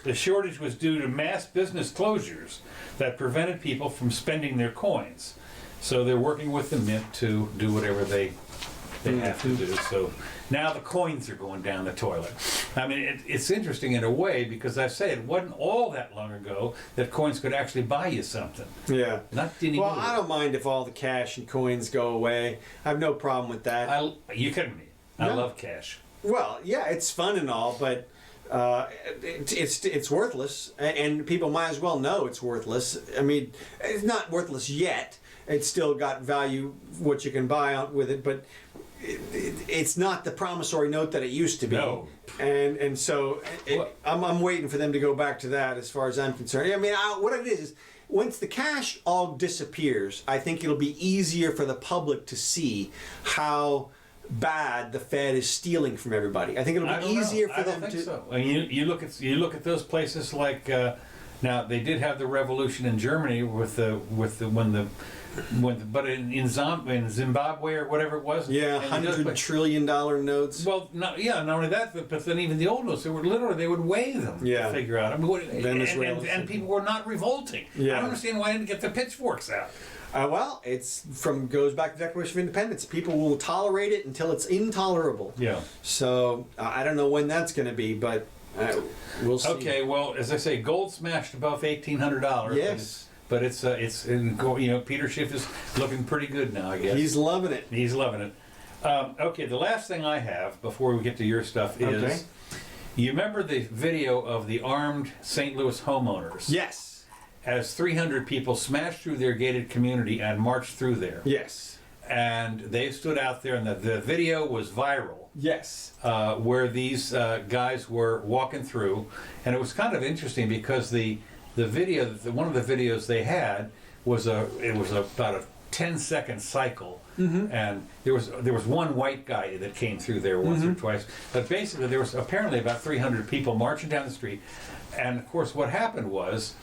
The shortage was due to mass business closures that prevented people from spending their coins. So they're working with the Mint to do whatever they have to do. So now the coins are going down the toilet. I mean, it's interesting in a way because I say it wasn't all that long ago that coins could actually buy you something. Yeah. Not anymore. Well, I don't mind if all the cash and coins go away. I have no problem with that. You kidding me? I love cash. Well, yeah, it's fun and all, but it's worthless, and people might as well know it's worthless. I mean, it's not worthless yet. It's still got value, what you can buy out with it, but it's not the promissory note that it used to be. No. And so I'm waiting for them to go back to that as far as I'm concerned. I mean, what it is once the cash all disappears, I think it'll be easier for the public to see how bad the Fed is stealing from everybody. I think it'll be easier for them to. So. I mean, you look at those places like now they did have the revolution in Germany but in Zimbabwe or whatever it was. Yeah, $100 trillion notes. Well, not only that, but then even the old notes, they would weigh them to figure out. I mean, and people were not revolting. Yeah. I don't understand why they didn't get the pitchforks out. Well, goes back to the Declaration of Independence. People will tolerate it until it's intolerable. Yeah. So I don't know when that's going to be, but we'll see. Okay. Well, as I say, gold smashed above $1,800. Yes. But it's Peter Schiff is looking pretty good now, I guess. He's loving it. He's loving it. Okay. The last thing I have before we get to your stuff is, you remember the video of the armed St. Louis homeowners? Yes. As 300 people smashed through their gated community and marched through there. Yes. And they stood out there, and the video was viral. Yes. Where these guys were walking through, and it was kind of interesting because the video, one of the videos they had was about a 10-second cycle, and there was one white guy that came through there once or twice, but basically there was apparently about 300 people marching down the street, and of course what happened was.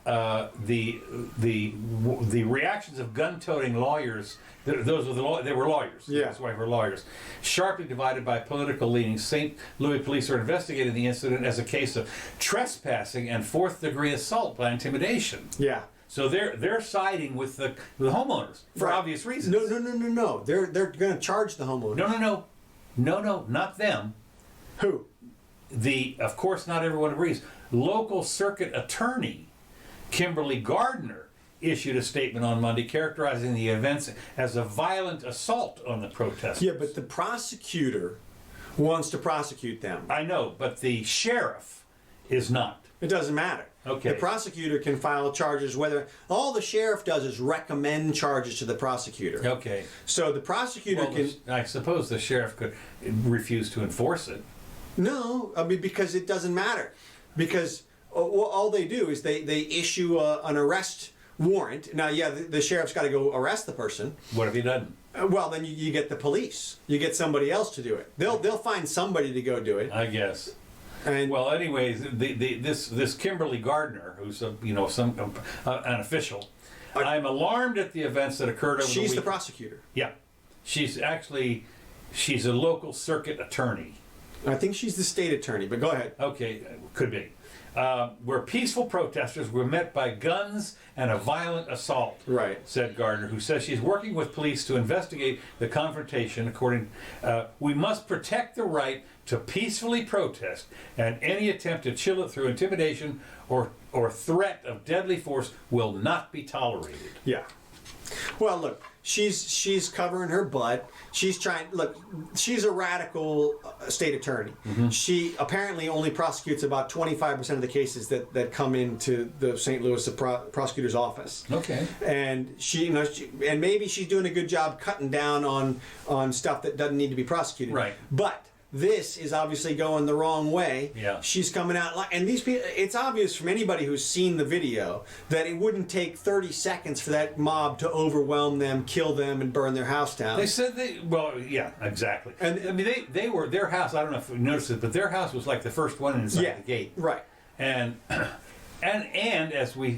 The reactions of gun-toting lawyers, they were lawyers. Yeah. That's why they were lawyers. Sharply divided by political leanings, St. Louis police are investigating the incident as a case of trespassing and fourth-degree assault by intimidation. Yeah. So they're siding with the homeowners for obvious reasons. No. They're going to charge the homeowners. No, not them. Who? Of course, not everyone agrees. Local circuit attorney Kimberly Gardner issued a statement on Monday characterizing the events as a violent assault on the protesters. Yeah, but the prosecutor wants to prosecute them. I know, but the sheriff is not. It doesn't matter. Okay. The prosecutor can file charges all the sheriff does is recommend charges to the prosecutor. Okay. So the prosecutor can... I suppose the sheriff could refuse to enforce it. No, I mean, because it doesn't matter. Because all they do is they issue an arrest warrant. Now, the sheriff's got to go arrest the person. What if he doesn't? Well, then you get the police. You get somebody else to do it. They'll find somebody to go do it. I guess. And well, anyways, this Kimberly Gardner, who's an official, I'm alarmed at the events that occurred over the weekend. She's the prosecutor. Yeah, she's actually she's a local circuit attorney. I think she's the state attorney, but go ahead. Okay, could be. Where peaceful protesters were met by guns and a violent assault, right? Said Gardner, who says she's working with police to investigate the confrontation. According, we must protect the right to peacefully protest, and any attempt to chill it through intimidation or threat of deadly force will not be tolerated. Yeah. Well, look, she's covering her butt. She's trying. Look, she's a radical state attorney. Mm-hmm. She apparently only prosecutes about 25% of the cases that come into the St. Louis prosecutor's office. Okay. And and maybe she's doing a good job cutting down on stuff that doesn't need to be prosecuted. Right. But this is obviously going the wrong way. Yeah. She's coming out and these people, it's obvious from anybody who's seen the video that it wouldn't take 30 seconds for that mob to overwhelm them, kill them, and burn their house down. They said yeah, exactly. And I mean, they were, their house, I don't know if you noticed it, but their house was like the first one inside the gate. Right. And as we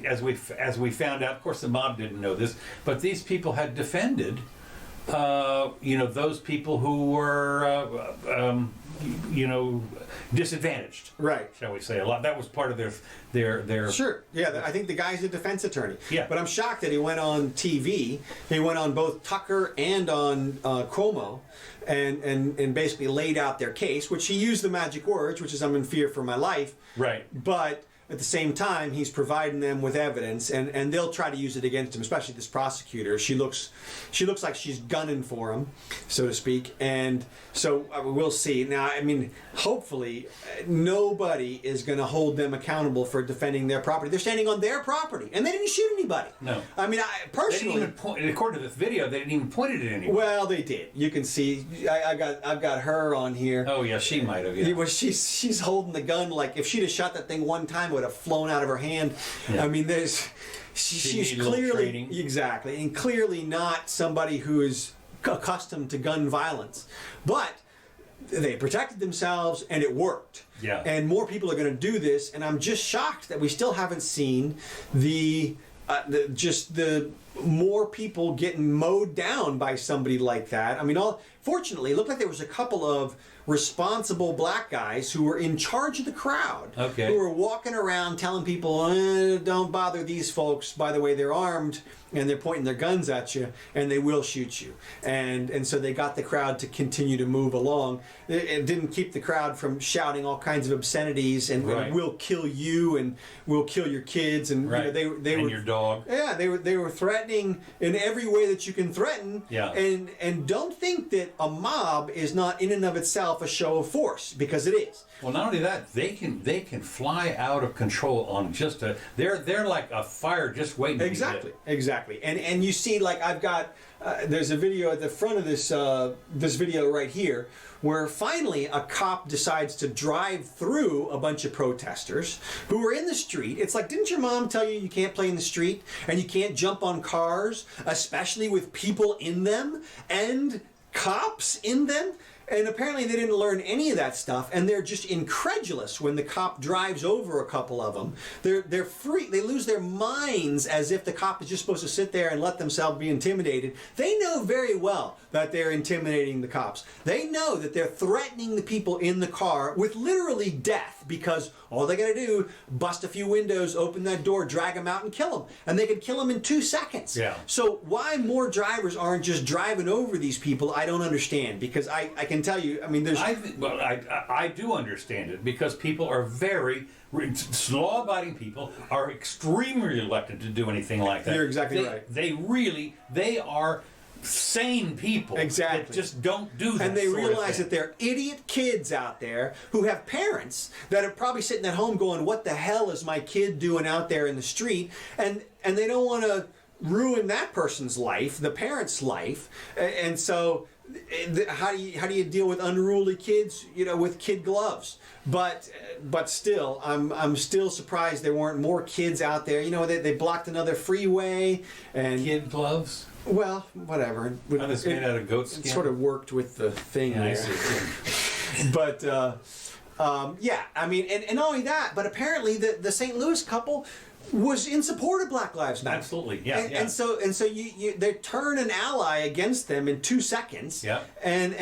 found out, of course the mob didn't know this, but these people had defended those people who were, disadvantaged. Right. Shall we say a lot? That was part of their. Sure. Yeah, I think the guy's a defense attorney. Yeah. But I'm shocked that he went on TV. He went on both Tucker and on Cuomo, and basically laid out their case, which he used the magic words, which is "I'm in fear for my life." Right. But at the same time, he's providing them with evidence, and they'll try to use it against him, especially this prosecutor. She looks like she's gunning for him, so to speak. And so we'll see. Now, I mean, hopefully, nobody is going to hold them accountable for defending their property. They're standing on their property, and they didn't shoot anybody. No. I mean, personally, they didn't even point, according to this video, they didn't even point it at anyone. Well, they did. You can see. I've got her on here. Oh yeah, she might have. Yeah. She's holding the gun like if she'd have shot that thing one time, it would have flown out of her hand. Yeah. I mean, she's clearly exactly, and clearly not somebody who is accustomed to gun violence, but they protected themselves and it worked. Yeah. And more people are going to do this, and I'm just shocked that we still haven't seen the more people getting mowed down by somebody like that. I mean, fortunately, it looked like there was a couple of responsible black guys who were in charge of the crowd. Okay. Who were walking around telling people, don't bother these folks. By the way, they're armed and they're pointing their guns at you and they will shoot you. And so they got the crowd to continue to move along. It didn't keep the crowd from shouting all kinds of obscenities and, right. and we'll kill you and we'll kill your kids and right. they and were your dog. Yeah, they were threatening in every way that you can threaten. Yeah. And don't think that a mob is not in and of itself a show of force, because it is. Well, not only that, they can fly out of control on just they're like a fire just waiting to be lit. Exactly. And you see, like, I've got there's a video at the front of this video right here where finally a cop decides to drive through a bunch of protesters who were in the street. It's like, didn't your mom tell you can't play in the street and you can't jump on cars, especially with people in them and cops in them? And apparently they didn't learn any of that stuff, and they're just incredulous when the cop drives over a couple of them. They're free. They lose their minds as if the cop is just supposed to sit there and let themselves be intimidated. They know very well that they're intimidating the cops. They know that they're threatening the people in the car with literally death, because all they got to do, bust a few windows, open that door, drag them out, and kill them. And they could kill them in 2 seconds. Yeah. So why more drivers aren't just driving over these people, I don't understand. Because I can tell you, I mean, there's... I do understand it, because people are law-abiding people are extremely reluctant to do anything like that. You're exactly right. They are sane people. Exactly. That just don't do that. And they realize that there are idiot kids out there who have parents that are probably sitting at home going, what the hell is my kid doing out there in the street? And they don't want to ruin that person's life, the parent's life. And so how do you deal with unruly kids, with kid gloves? But still, I'm still surprised there weren't more kids out there. They blocked another freeway and kid gloves. Well, whatever. Oh, it's made out of goat skin. It sort of worked with the thing there. I see. But yeah, I mean, and not only that, but apparently the St. Louis couple was in support of Black Lives Matter. Absolutely, yeah. And so they turn an ally against them in 2 seconds. Yeah. And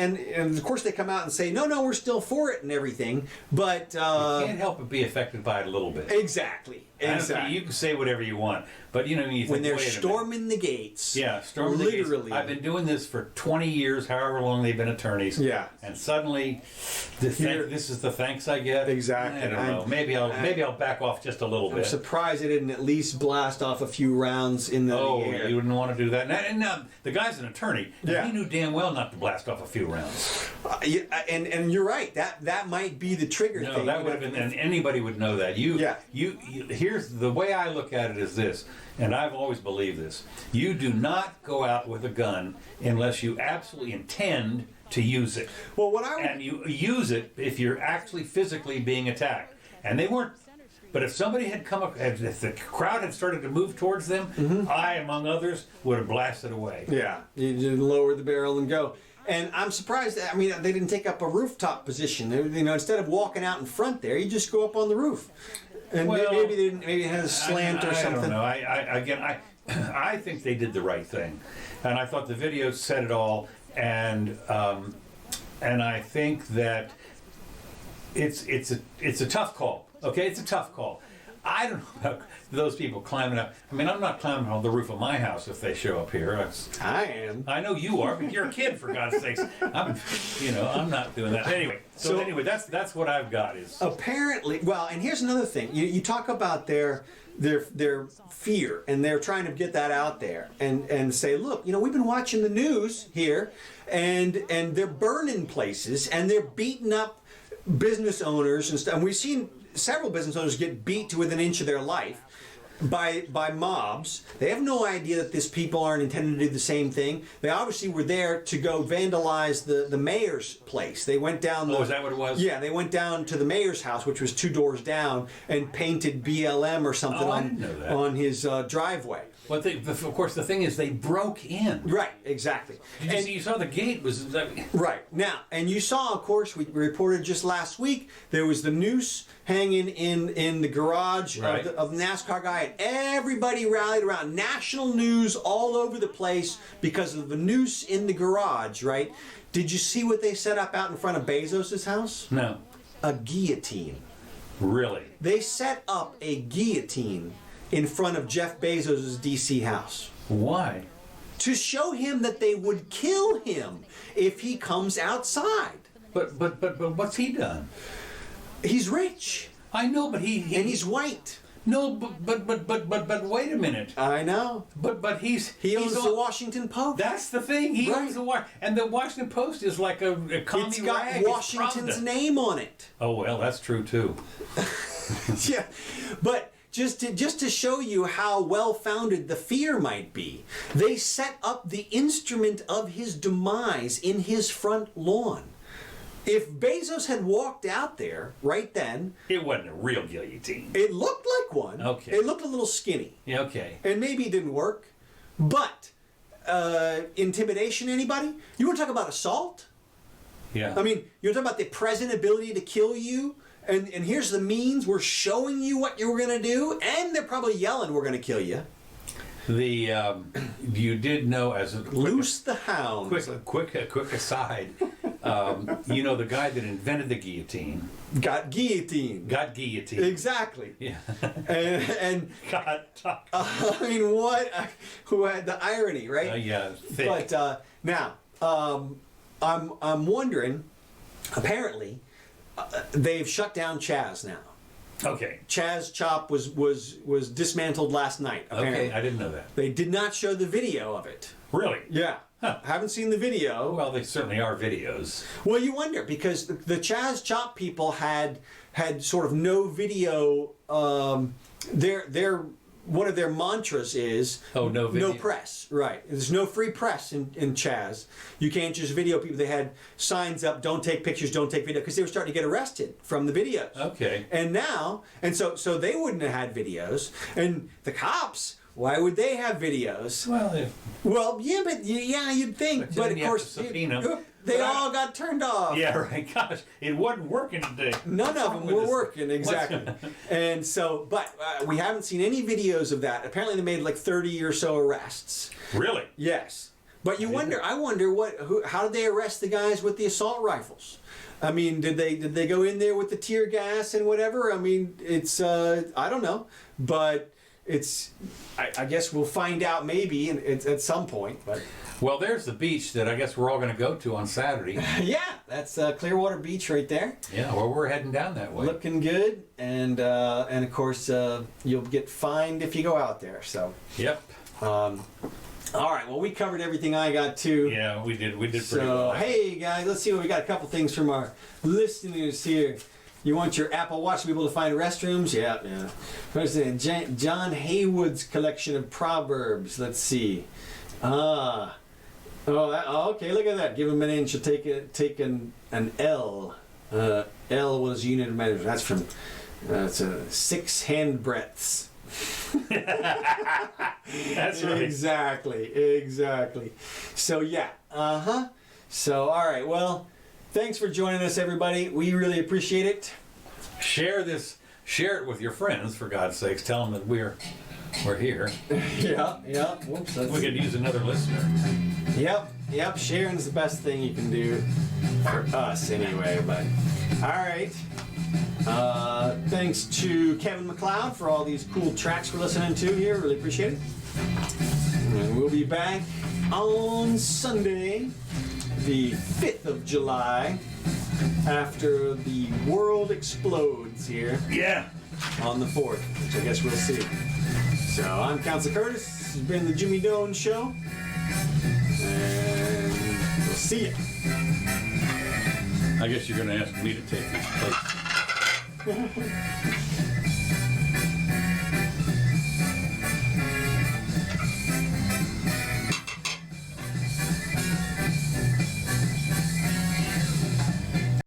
of course they come out and say, no, we're still for it and everything. But you can't help but be affected by it a little bit. Exactly. You can say whatever you want, but you know, you think, when they're storming the gates. Yeah, storming the gates. I've been doing this for 20 years, however long they've been attorneys. Yeah. And suddenly, this is the thanks I get. Exactly. I don't know. Maybe I'll back off just a little bit. I'm surprised they didn't at least blast off a few rounds in the air. You wouldn't want to do that. And now the guy's an attorney. Yeah. He knew damn well not to blast off a few rounds. And you're right. That might be the trigger thing. No, that would have been, and anybody would know that. Here's the way I look at it is this, and I've always believed this: you do not go out with a gun unless you absolutely intend to use it. Well, and you use it if you're actually physically being attacked, and they weren't. But if somebody had come up, if the crowd had started to move towards them, I, among others, would have blasted away. Yeah, you just lower the barrel and go. And I'm surprised. I mean, they didn't take up a rooftop position. Instead of walking out in front there, you just go up on the roof. And maybe it has a slant or something. I don't know. I think they did the right thing, and I thought the video said it all. And I think that it's a tough call. Okay, it's a tough call. I don't know about those people climbing up. I mean, I'm not climbing on the roof of my house if they show up here. I am. I know you are, but you're a kid, for God's sakes. I'm not doing that. Anyway, so that's what I've got is apparently. Well, and here's another thing. You talk about their fear, and they're trying to get that out there and say, look, we've been watching the news here, and they're burning places and they're beating up business owners and stuff. And we've seen several business owners get beat to within an inch of their life by mobs. They have no idea that these people aren't intending to do the same thing. They obviously were there to go vandalize the mayor's place. They went down. Is that what it was? Yeah, they went down to the mayor's house, which was 2 doors down, and painted BLM or something on his driveway. Well, of course, the thing is, they broke in. Right, exactly. You saw the gate was... Right. Now, and you saw, of course, we reported just last week, there was the noose hanging in the garage of the NASCAR guy, and everybody rallied around. National news all over the place because of the noose in the garage, right? Did you see what they set up out in front of Bezos' house? No. A guillotine. Really? They set up a guillotine in front of Jeff Bezos' DC house. Why? To show him that they would kill him if he comes outside. But what's he done? He's rich. I know, but and he's white. No, but wait a minute. I know. But he owns the Washington Post. That's the thing. He owns the and the Washington Post is like a commie It's got rag. Washington's name on it. Oh well, that's true too. Yeah, but just to show you how well-founded the fear might be, they set up the instrument of his demise in his front lawn. If Bezos had walked out there right then... It wasn't a real guillotine. It looked like one. Okay. It looked a little skinny. Yeah, okay. And maybe it didn't work. But, intimidation, anybody? You want to talk about assault? Yeah. I mean, you want to talk about the present ability to kill you? And here's the means. We're showing you what you're going to do. And they're probably yelling, we're going to kill you. You did know as a... Loose the hound. Quick aside. The guy that invented the guillotine got guillotined. Exactly. Yeah. and I mean, who had the irony, right? Yeah. Thick. But now, I'm wondering. Apparently, they've shut down CHAZ now. Okay. CHAZ Chop was dismantled last night. Apparently. Okay, I didn't know that. They did not show the video of it. Really? Yeah. Huh. Haven't seen the video. Well, they certainly are videos. Well, you wonder, because the CHAZ Chop people had sort of no video. Their one of their mantras is no video. No press. Right. There's no free press in CHAZ. You can't just video people. They had signs up, don't take pictures, don't take video, because they were starting to get arrested from the videos. Okay. And now, so they wouldn't have had videos, and the cops. Why would they have videos? Well, yeah, but you'd think. But of course, subpoena. They all got turned off. Yeah, right. Gosh, it wasn't working today. None of them were working, exactly. And so, but we haven't seen any videos of that. Apparently they made like 30 or so arrests. Really? Yes. But I wonder how did they arrest the guys with the assault rifles? I mean, did they go in there with the tear gas and whatever? I mean, it's, I don't know. But it's, I guess we'll find out maybe at some point. But well, there's the beach that I guess we're all going to go to on Saturday. Yeah, that's Clearwater Beach right there. Yeah, well, we're heading down that way. Looking good, and of course you'll get fined if you go out there. So. Yep. All right. Well, we covered everything I got too. Yeah, we did. We did So, pretty well. hey guys, let's see what we got. A couple things from our listeners here. You want your Apple Watch to be able to find restrooms? Yeah. President John Haywood's collection of proverbs. Let's see. Okay. Look at that. Give him an inch. You'll take an L. L was unit of measure. That's from. It's 6 hand breadths. That's right. Exactly. So yeah. So all right. Well, thanks for joining us, everybody. We really appreciate it. Share it with your friends, for God's sakes. Tell them that we're here. Yeah. Whoops. We could use another listener. Yep. Sharing's the best thing you can do for us, anyway. But all right. Thanks to Kevin MacLeod for all these cool tracks we're listening to here. Really appreciate it. And we'll be back on Sunday, the 5th of July, after the world explodes here. Yeah. On the 4th, which I guess we'll see. So I'm Council Curtis. This has been the Jimmy Doane Show. And we'll see you. I guess you're going to ask me to take this place.